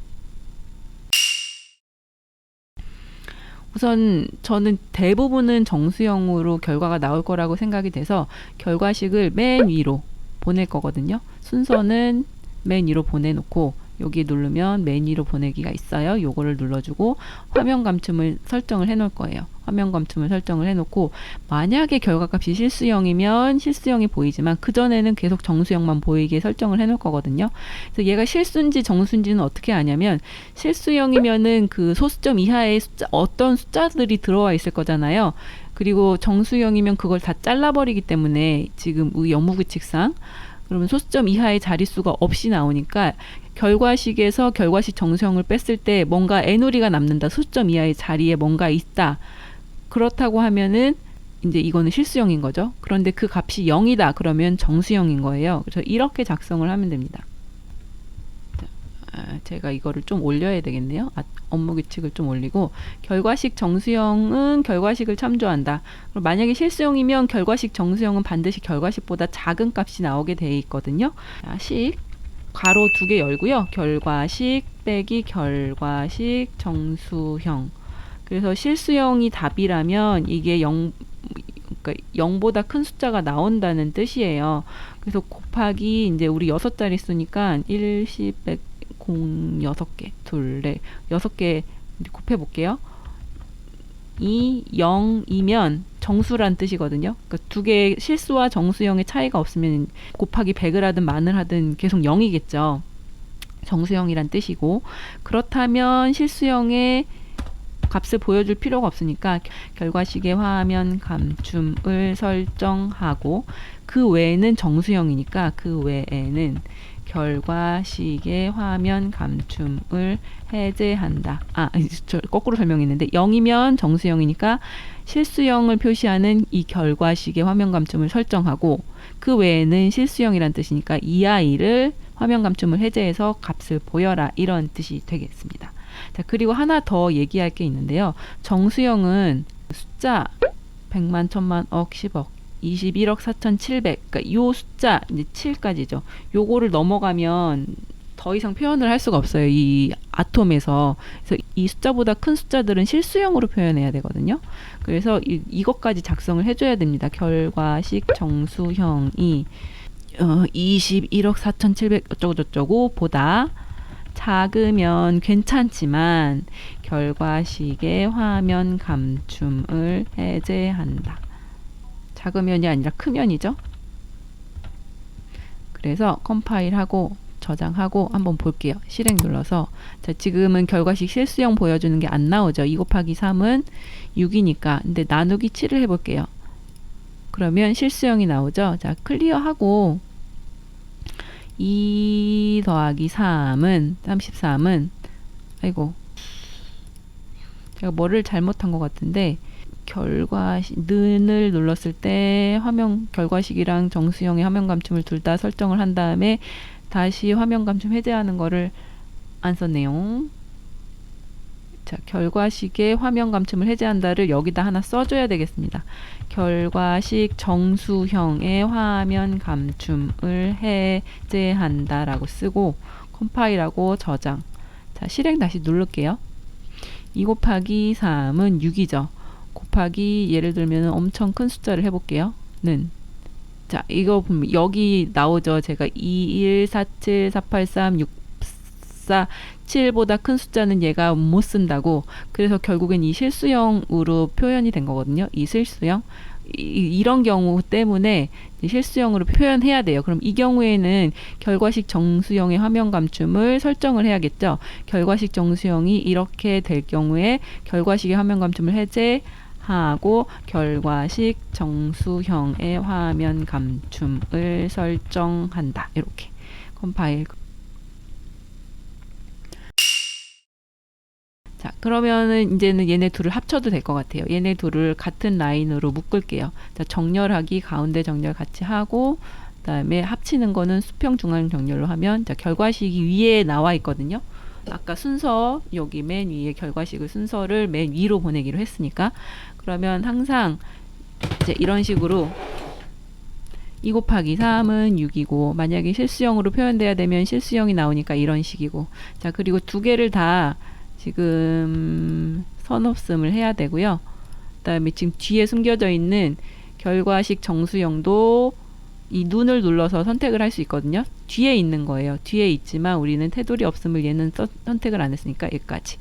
우선 저는 대부분은 정수형으로 결과가 나올 거라고 생각이 돼서 결과식을 맨 위로 보낼 거거든요. 순서는 맨 위로 보내놓고 여기 누르면 맨 위로 보내기가 있어요. 요거를 눌러주고 화면 감춤을 설정을 해놓을 거예요. 화면 감춤을 설정을 해놓고 만약에 결과값이 실수형이면 실수형이 보이지만 그전에는 계속 정수형만 보이게 설정을 해놓을 거거든요. 그래서 얘가 실수인지 정수인지는 어떻게 아냐면 실수형이면은 그 소수점 이하의 어떤 숫자들이 들어와 있을 거잖아요. 그리고 정수형이면 그걸 다 잘라버리기 때문에 지금 우리 업무규칙상 그러면 소수점 이하의 자릿수가 없이 나오니까 결과식에서 결과식 정수형을 뺐을 때 뭔가 애누리가 남는다. 소수점 이하의 자리에 뭔가 있다. 그렇다고 하면은 이제 이거는 실수형인 거죠. 그런데 그 값이 0이다. 그러면 정수형인 거예요. 그래서 이렇게 작성을 하면 됩니다. 제가 이거를 좀 올려야 되겠네요. 업무 규칙을 좀 올리고 결과식 정수형은 결과식을 참조한다. 그럼 만약에 실수형이면 결과식 정수형은 반드시 결과식보다 작은 값이 나오게 되어 있거든요. 식 괄호 2개 열고요. 결과식 빼기 결과식 정수형. 그래서 실수형이 답이라면 이게 0, 그러니까 그러니까 0보다 큰 숫자가 나온다는 뜻이에요. 그래서 곱하기 이제 우리 6자리 수니까 1, 10, 100, 0, 6개, 둘, 넷, 6개 곱해 볼게요. 2, 0이면 정수란 뜻이거든요. 그러니까 두 개의 실수와 정수형의 차이가 없으면 곱하기 100을 하든 만을 하든 계속 0이겠죠. 정수형이란 뜻이고, 그렇다면 실수형의 값을 보여줄 필요가 없으니까 결과식의 화면 감춤을 설정하고, 그 외에는 정수형이니까 그 외에는 결과식의 화면 감춤을 해제한다. 저 거꾸로 설명했는데 0이면 정수형이니까 실수형을 표시하는 이 결과식의 화면 감춤을 설정하고, 그 외에는 실수형이란 뜻이니까 이 아이를 화면 감춤을 해제해서 값을 보여라, 이런 뜻이 되겠습니다. 자, 그리고 하나 더 얘기할 게 있는데요. 정수형은 숫자 100만, 1000만, 억, 10억, 21억 4,700, 그러니까 요 숫자 이제 7까지죠. 요거를 넘어가면 더 이상 표현을 할 수가 없어요. 이 아톰에서. 그래서 이 숫자보다 큰 숫자들은 실수형으로 표현해야 되거든요. 그래서 이것까지 작성을 해줘야 됩니다. 결과식 정수형이 21억 4,700 어쩌고저쩌고 보다 작으면 괜찮지만 결과식의 화면 감춤을 해제한다. 작으면이 아니라 크면이죠. 그래서 컴파일하고 저장하고 한번 볼게요. 실행 눌러서. 자, 지금은 결과식 실수형 보여주는 게 안 나오죠. 2 곱하기 3은 6이니까. 근데 나누기 7을 해볼게요. 그러면 실수형이 나오죠. 자, 클리어하고 2 더하기 3은 33은 아이고, 제가 뭐를 잘못한 것 같은데, 는을 눌렀을 때 화면 결과식이랑 정수형의 화면 감춤을 둘 다 설정을 한 다음에 다시 화면 감춤 해제하는 거를 안 썼네요. 자, 결과식의 화면 감춤을 해제한다를 여기다 하나 써줘야 되겠습니다. 결과식 정수형의 화면 감춤을 해제한다 라고 쓰고 컴파일하고 저장. 자, 실행 다시 누를게요. 2 곱하기 3은 6이죠. 곱하기 예를 들면 엄청 큰 숫자를 해볼게요. 는. 자, 이거 보면 여기 나오죠. 제가 2147 483 64 7보다 큰 숫자는 얘가 못 쓴다고. 그래서 결국엔 이 실수형으로 표현이 된 거거든요. 이 실수형. 이런 경우 때문에 실수형으로 표현해야 돼요. 그럼 이 경우에는 결과식 정수형의 화면 감춤을 설정을 해야겠죠. 결과식 정수형이 이렇게 될 경우에 결과식의 화면 감춤을 해제하고 결과식 정수형의 화면 감춤을 설정한다. 이렇게 컴파일. 자, 그러면은 이제는 얘네 둘을 합쳐도 될 것 같아요. 얘네 둘을 같은 라인으로 묶을게요. 자, 정렬하기 가운데 정렬 같이 하고, 그다음에 합치는 거는 수평 중앙 정렬로 하면, 자, 결과식이 위에 나와 있거든요. 아까 순서 여기 맨 위에 결과식을 순서를 맨 위로 보내기로 했으니까, 그러면 항상 이제 이런 식으로 2 곱하기 3은 6이고, 만약에 실수형으로 표현돼야 되면 실수형이 나오니까 이런 식이고, 자, 그리고 두 개를 다 지금 선없음을 해야 되고요. 그 다음에 지금 뒤에 숨겨져 있는 결과식 정수형도 이 눈을 눌러서 선택을 할 수 있거든요. 뒤에 있는 거예요. 뒤에 있지만 우리는 테두리 없음을 얘는 선택을 안 했으니까 여기까지.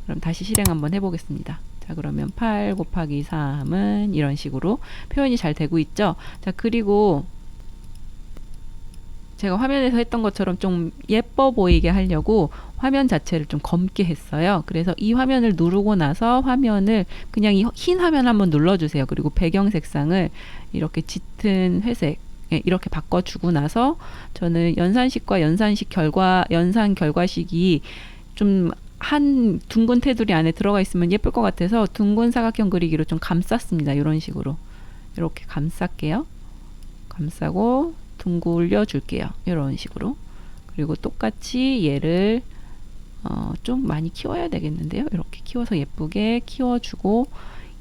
그럼 다시 실행 한번 해보겠습니다. 자, 그러면 8 곱하기 3은 이런 식으로 표현이 잘 되고 있죠. 자, 그리고 제가 화면에서 했던 것처럼 좀 예뻐 보이게 하려고 화면 자체를 좀 검게 했어요. 그래서 이 화면을 누르고 나서 화면을 그냥 이 흰 화면 한번 눌러주세요. 그리고 배경 색상을 이렇게 짙은 회색 이렇게 바꿔주고 나서 저는 연산식과 연산 결과식이 좀 한 둥근 테두리 안에 들어가 있으면 예쁠 것 같아서 둥근 사각형 그리기로 좀 감쌌습니다. 이런 식으로 이렇게 감쌀게요. 감싸고 둥글려 줄게요. 이런 식으로. 그리고 똑같이 얘를 좀 많이 키워야 되겠는데요. 이렇게 키워서 예쁘게 키워주고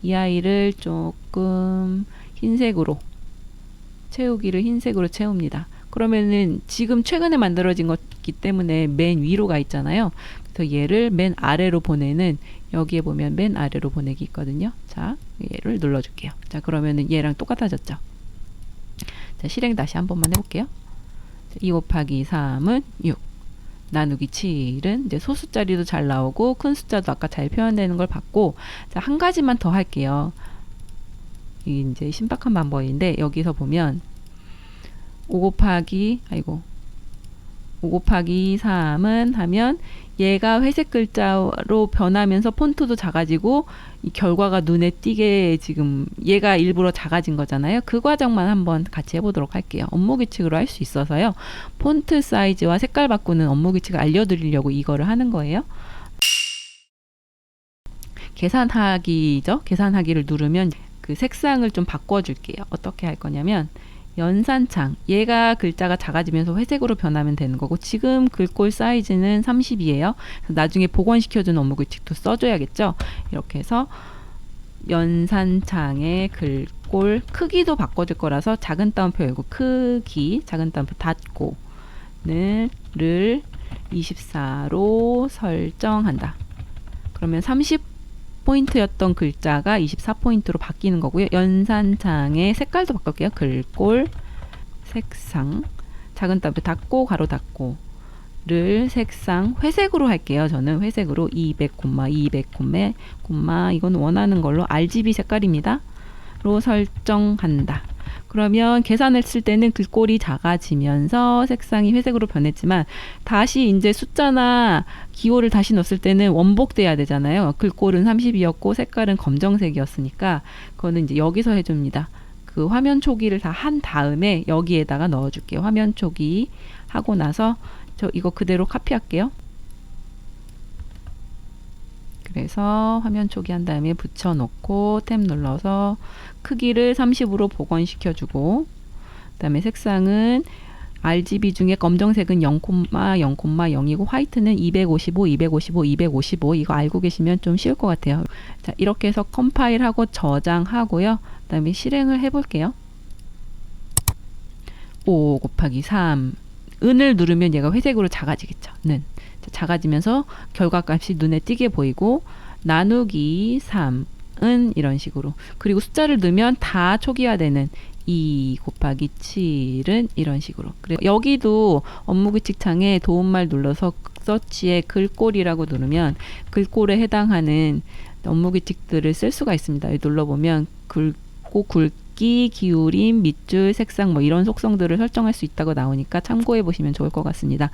이 아이를 조금 흰색으로 채우기를 흰색으로 채웁니다. 그러면은 지금 최근에 만들어진 거기 때문에 맨 위로 가 있잖아요. 그래서 얘를 맨 아래로 보내는 여기에 보면 맨 아래로 보내기 있거든요. 자, 얘를 눌러줄게요. 자, 그러면은 얘랑 똑같아졌죠. 자, 실행 다시 한 번만 해볼게요. 2 곱하기 3은 6. 나누기 7은 이제 소수자리도 잘 나오고 큰 숫자도 아까 잘 표현되는 걸 봤고, 자, 한 가지만 더 할게요. 이게 이제 신박한 방법인데, 여기서 보면 5 곱하기 3은 하면 얘가 회색 글자로 변하면서 폰트도 작아지고 이 결과가 눈에 띄게 지금 얘가 일부러 작아진 거잖아요. 그 과정만 한번 같이 해보도록 할게요. 업무 규칙으로 할 수 있어서요. 폰트 사이즈와 색깔 바꾸는 업무 규칙을 알려드리려고 이거를 하는 거예요. 계산하기죠. 계산하기를 누르면 그 색상을 좀 바꿔줄게요. 어떻게 할 거냐면 연산창, 얘가 글자가 작아지면서 회색으로 변하면 되는 거고, 지금 글꼴 사이즈는 30이에요. 나중에 복원시켜주는 업무 규칙도 써줘야겠죠. 이렇게 해서 연산창의 글꼴 크기도 바꿔줄 거라서 작은 따옴표 열고 크기, 작은 따옴표 닫고 를 24로 설정한다. 그러면 30포인트였던 글자가 24포인트로 바뀌는 거고요. 연산창의 색깔도 바꿀게요. 글꼴, 색상, 작은 따옴표 닫고, 가로 닫고 를 색상 회색으로 할게요. 저는 회색으로 200, 200, 이건 원하는 걸로 RGB 색깔입니다. 로 설정한다. 그러면 계산했을 때는 글꼴이 작아지면서 색상이 회색으로 변했지만, 다시 이제 숫자나 기호를 다시 넣었을 때는 원복돼야 되잖아요. 글꼴은 30이었고 색깔은 검정색이었으니까 그거는 이제 여기서 해줍니다. 그 화면 초기를 다 한 다음에 여기에다가 넣어줄게요. 화면 초기 하고 나서 저 이거 그대로 카피할게요. 그래서 화면 초기 한 다음에 붙여놓고 탭 눌러서 크기를 30으로 복원시켜주고, 그 다음에 색상은 RGB 중에 검정색은 0,0,0이고 화이트는 255, 255, 255. 이거 알고 계시면 좀 쉬울 것 같아요. 자, 이렇게 해서 컴파일하고 저장하고요. 그 다음에 실행을 해볼게요. 5 곱하기 3 은을 누르면 얘가 회색으로 작아지겠죠. 는 작아지면서 결과값이 눈에 띄게 보이고, 나누기 3은 이런 식으로, 그리고 숫자를 넣으면 다 초기화되는 2 곱하기 7은 이런 식으로. 그리고 여기도 업무규칙 창에 도움말 눌러서 서치에 글꼴이라고 누르면 글꼴에 해당하는 업무규칙들을 쓸 수가 있습니다. 여기 눌러보면 굵기, 기울임, 밑줄, 색상 뭐 이런 속성들을 설정할 수 있다고 나오니까 참고해 보시면 좋을 것 같습니다.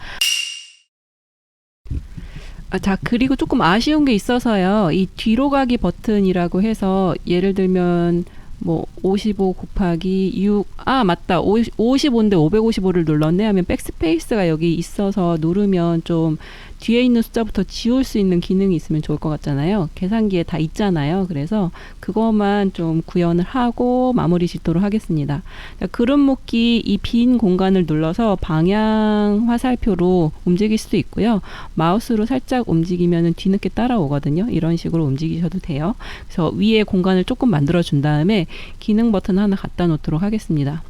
자, 그리고 조금 아쉬운 게 있어서요. 이 뒤로 가기 버튼이라고 해서 예를 들면 뭐 55 곱하기 6, 맞다, 55인데 555를 눌렀네 하면 백스페이스가 여기 있어서 누르면 좀 뒤에 있는 숫자부터 지울 수 있는 기능이 있으면 좋을 것 같잖아요. 계산기에 다 있잖아요. 그래서 그것만 좀 구현을 하고 마무리 짓도록 하겠습니다. 자, 그룹 묶기, 이 빈 공간을 눌러서 방향 화살표로 움직일 수도 있고요. 마우스로 살짝 움직이면 뒤늦게 따라오거든요. 이런 식으로 움직이셔도 돼요. 그래서 위에 공간을 조금 만들어 준 다음에 기능 버튼 하나 갖다 놓도록 하겠습니다.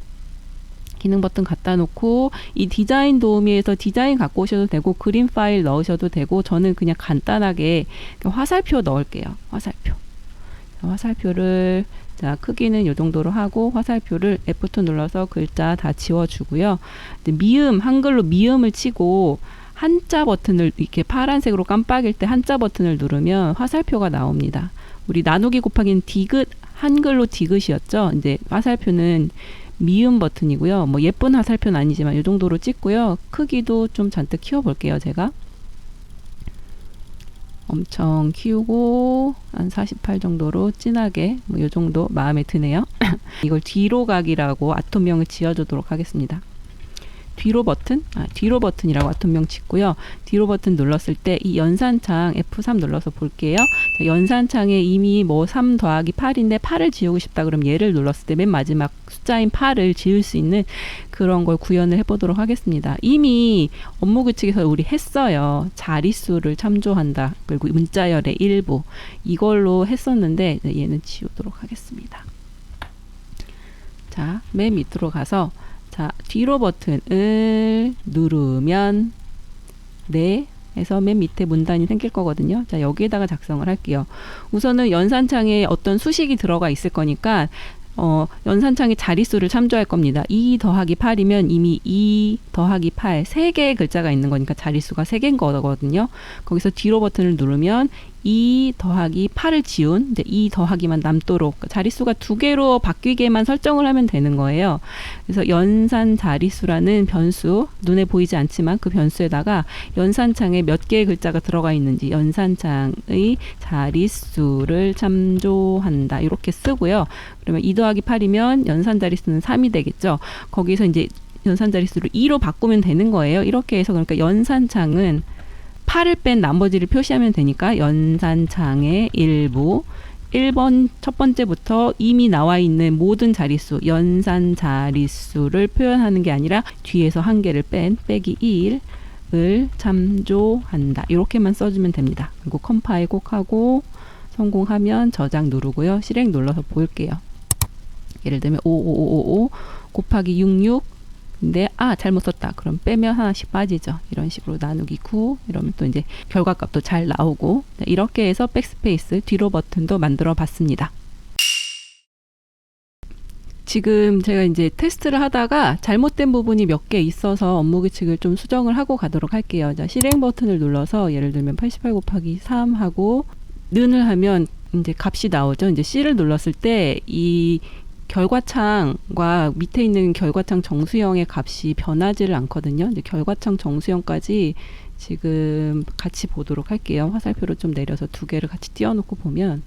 기능 버튼 갖다 놓고, 이 디자인 도우미에서 디자인 갖고 오셔도 되고 그림 파일 넣으셔도 되고, 저는 그냥 간단하게 화살표 넣을게요. 화살표를 자, 크기는 이 정도로 하고 화살표를 F2 눌러서 글자 다 지워주고요. 미음, 한글로 미음을 치고 한자 버튼을 이렇게 파란색으로 깜빡일 때 한자 버튼을 누르면 화살표가 나옵니다. 우리 나누기 곱하기는 디귿, 한글로 디귿이었죠. 이제 화살표는 미음 버튼이고요. 뭐 예쁜 화살표는 아니지만 이 정도로 찍고요. 크기도 좀 잔뜩 키워볼게요. 제가 엄청 키우고 한 48 정도로 진하게 뭐 이 정도 마음에 드네요. 이걸 뒤로 가기라고 아톰명을 지어주도록 하겠습니다. 뒤로 버튼이라고 아톰명 짓고요. 뒤로 버튼 눌렀을 때 이 연산창 F3 눌러서 볼게요. 자, 연산창에 이미 뭐 3 더하기 8인데 8을 지우고 싶다 그러면 얘를 눌렀을 때 맨 마지막 숫자인 8을 지울 수 있는 그런 걸 구현을 해보도록 하겠습니다. 이미 업무규칙에서 우리 했어요. 자릿수를 참조한다. 그리고 문자열의 일부. 이걸로 했었는데 얘는 지우도록 하겠습니다. 자, 맨 밑으로 가서 자, 뒤로 버튼을 누르면 네, 해서 맨 밑에 문단이 생길 거거든요. 자, 여기에다가 작성을 할게요. 우선은 연산창에 어떤 수식이 들어가 있을 거니까 연산창의 자릿수를 참조할 겁니다. 2 더하기 8이면 이미 2 더하기 8 3개의 글자가 있는 거니까 자릿수가 3개인 거거든요. 거기서 뒤로 버튼을 누르면 2 더하기 8을 지운 이제 2 더하기만 남도록 자릿수가 2개로 바뀌게만 설정을 하면 되는 거예요. 그래서 연산 자릿수라는 변수, 눈에 보이지 않지만 그 변수에다가 연산창에 몇 개의 글자가 들어가 있는지 연산창의 자릿수를 참조한다 이렇게 쓰고요. 그러면 2 더하기 8이면 연산 자릿수는 3이 되겠죠. 거기서 이제 연산 자릿수를 2로 바꾸면 되는 거예요. 이렇게 해서 그러니까 연산창은 8을 뺀 나머지를 표시하면 되니까 연산창의 일부 1번 첫 번째부터 이미 나와 있는 모든 자릿수 연산 자릿수를 표현하는 게 아니라 뒤에서 한 개를 뺀 빼기 1을 참조한다. 이렇게만 써주면 됩니다. 그리고 컴파일 꼭 하고 성공하면 저장 누르고요. 실행 눌러서 볼게요. 예를 들면 5555 곱하기 66 근데 잘못 썼다. 그럼 빼면 하나씩 빠지죠. 이런 식으로 나누기 9 이러면 또 이제 결과값도 잘 나오고 이렇게 해서 백스페이스 뒤로 버튼도 만들어 봤습니다. 지금 제가 이제 테스트를 하다가 잘못된 부분이 몇 개 있어서 업무 규칙을 좀 수정을 하고 가도록 할게요. 자, 실행 버튼을 눌러서 예를 들면 88 곱하기 3 하고 는을 하면 이제 값이 나오죠. 이제 C를 눌렀을 때 이 결과창과 밑에 있는 결과창 정수형의 값이 변하지를 않거든요. 이제 결과창 정수형까지 지금 같이 보도록 할게요. 화살표를 좀 내려서 두 개를 같이 띄워놓고 보면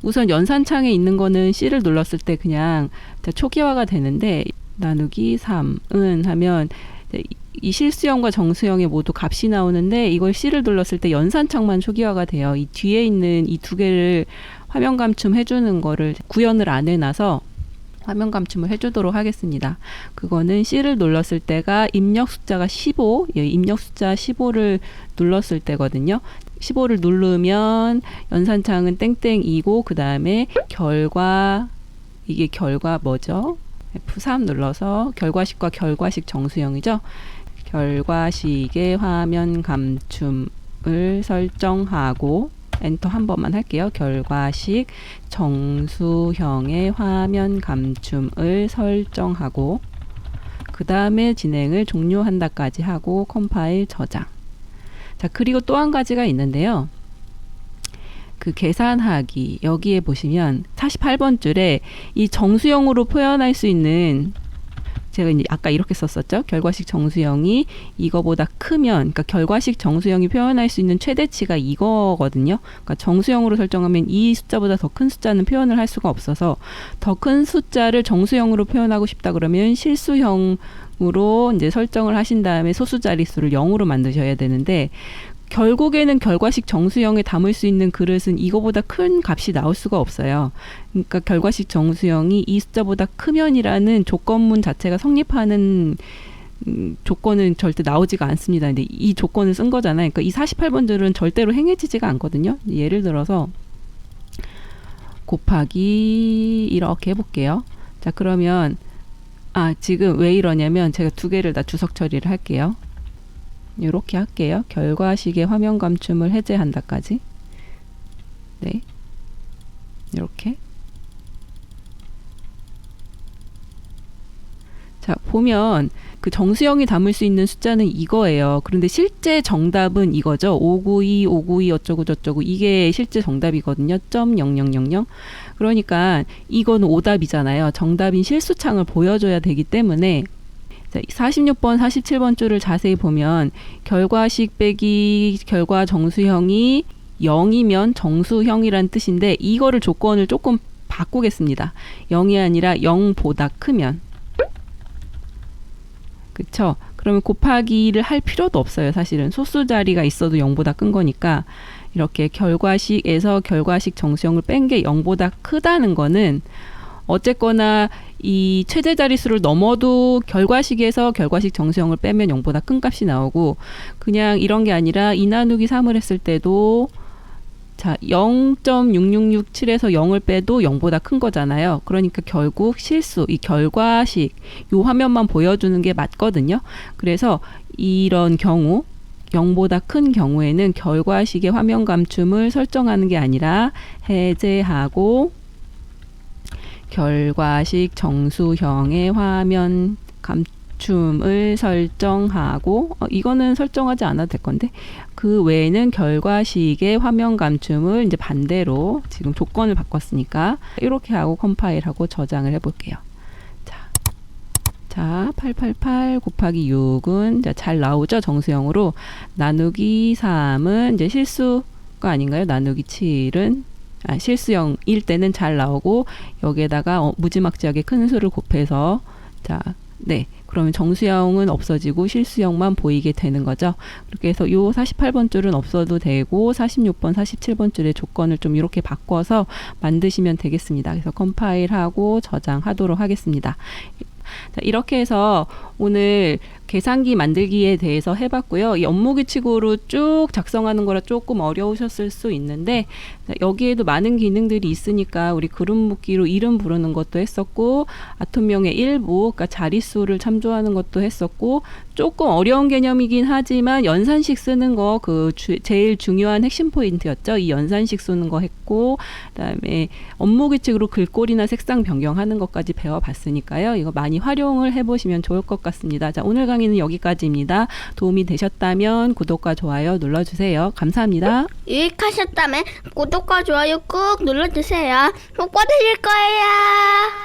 우선 연산창에 있는 거는 C를 눌렀을 때 그냥 초기화가 되는데 나누기 3은 하면 이 실수형과 정수형에 모두 값이 나오는데 이걸 C를 눌렀을 때 연산창만 초기화가 돼요. 이 뒤에 있는 이 두 개를 화면 감춤 해주는 거를 구현을 안 해놔서 화면 감춤을 해주도록 하겠습니다. 그거는 C를 눌렀을 때가 입력 숫자가 15, 입력 숫자 15를 눌렀을 때거든요. 15를 누르면 연산창은 땡땡이고 그 다음에 결과, 이게 결과 뭐죠? F3 눌러서 결과식과 결과식 정수형이죠. 결과식의 화면 감춤을 설정하고 엔터 한 번만 할게요. 결과식 정수형의 화면 감춤을 설정하고 그 다음에 진행을 종료한다까지 하고 컴파일 저장. 자, 그리고 또 한 가지가 있는데요. 그 계산하기 여기에 보시면 48번 줄에 이 정수형으로 표현할 수 있는 제가 이제 아까 이렇게 썼었죠. 결과식 정수형이 이거보다 크면, 그러니까 결과식 정수형이 표현할 수 있는 최대치가 이거거든요. 그러니까 정수형으로 설정하면 이 숫자보다 더 큰 숫자는 표현을 할 수가 없어서 더 큰 숫자를 정수형으로 표현하고 싶다 그러면 실수형으로 이제 설정을 하신 다음에 소수 자릿수를 0으로 만드셔야 되는데 결국에는 결과식 정수형에 담을 수 있는 그릇은 이거보다 큰 값이 나올 수가 없어요. 그러니까 결과식 정수형이 이 숫자보다 크면이라는 조건문 자체가 성립하는 조건은 절대 나오지가 않습니다. 근데 이 조건을 쓴 거잖아요. 그러니까 이 48번 줄은 절대로 행해지지가 않거든요. 예를 들어서 곱하기 이렇게 해볼게요. 자, 그러면 지금 왜 이러냐면 제가 두 개를 다 주석 처리를 할게요. 이렇게 할게요. 결과식의 화면 감춤을 해제한다까지. 네. 이렇게. 자, 보면 그 정수형이 담을 수 있는 숫자는 이거예요. 그런데 실제 정답은 이거죠. 592, 592 어쩌고 저쩌고 이게 실제 정답이거든요. .0000. 그러니까 이건 오답이잖아요. 정답인 실수창을 보여줘야 되기 때문에 46번, 47번 줄을 자세히 보면 결과식 빼기 결과 정수형이 0이면 정수형이란 뜻인데 이거를 조건을 조금 바꾸겠습니다. 0이 아니라 0보다 크면. 그쵸? 그러면 곱하기를 할 필요도 없어요. 사실은 소수 자리가 있어도 0보다 큰 거니까 이렇게 결과식에서 결과식 정수형을 뺀 게 0보다 크다는 거는 어쨌거나 이 최대 자릿수를 넘어도 결과식에서 결과식 정수형을 빼면 0보다 큰 값이 나오고 그냥 이런 게 아니라 2 나누기 3을 했을 때도 자 0.6667에서 0을 빼도 0보다 큰 거잖아요. 그러니까 결국 실수, 이 결과식 요 화면만 보여주는 게 맞거든요. 그래서 이런 경우 0보다 큰 경우에는 결과식의 화면 감춤을 설정하는 게 아니라 해제하고 결과식 정수형의 화면 감춤을 설정하고 이거는 설정하지 않아도 될 건데 그 외에는 결과식의 화면 감춤을 이제 반대로 지금 조건을 바꿨으니까 이렇게 하고 컴파일하고 저장을 해볼게요. 자, 888 곱하기 6은 잘 나오죠? 정수형으로. 나누기 3은 이제 실수가 아닌가요? 나누기 7은 실수형일 때는 잘 나오고 여기에다가 무지막지하게 큰 수를 곱해서 자, 네. 그러면 정수형은 없어지고 실수형만 보이게 되는 거죠. 그렇게 해서 요 48번 줄은 없어도 되고 46번, 47번 줄의 조건을 좀 이렇게 바꿔서 만드시면 되겠습니다. 그래서 컴파일하고 저장하도록 하겠습니다. 자, 이렇게 해서 오늘 계산기 만들기에 대해서 해봤고요. 이 업무규칙으로 쭉 작성하는 거라 조금 어려우셨을 수 있는데 여기에도 많은 기능들이 있으니까 우리 그룹 묶기로 이름 부르는 것도 했었고 아톰명의 일부, 그러니까 자릿수를 참조하는 것도 했었고 조금 어려운 개념이긴 하지만 연산식 쓰는 거 제일 중요한 핵심 포인트였죠. 이 연산식 쓰는 거 했고 그다음에 업무규칙으로 글꼴이나 색상 변경하는 것까지 배워봤으니까요. 이거 많이 활용을 해보시면 좋을 것 같습니다. 자, 오늘 강의는 여기까지입니다. 도움이 되셨다면 구독과 좋아요 눌러주세요. 감사합니다. 유익하셨다면 구독과 좋아요 꾹 눌러주세요. 복 받으실 거예요.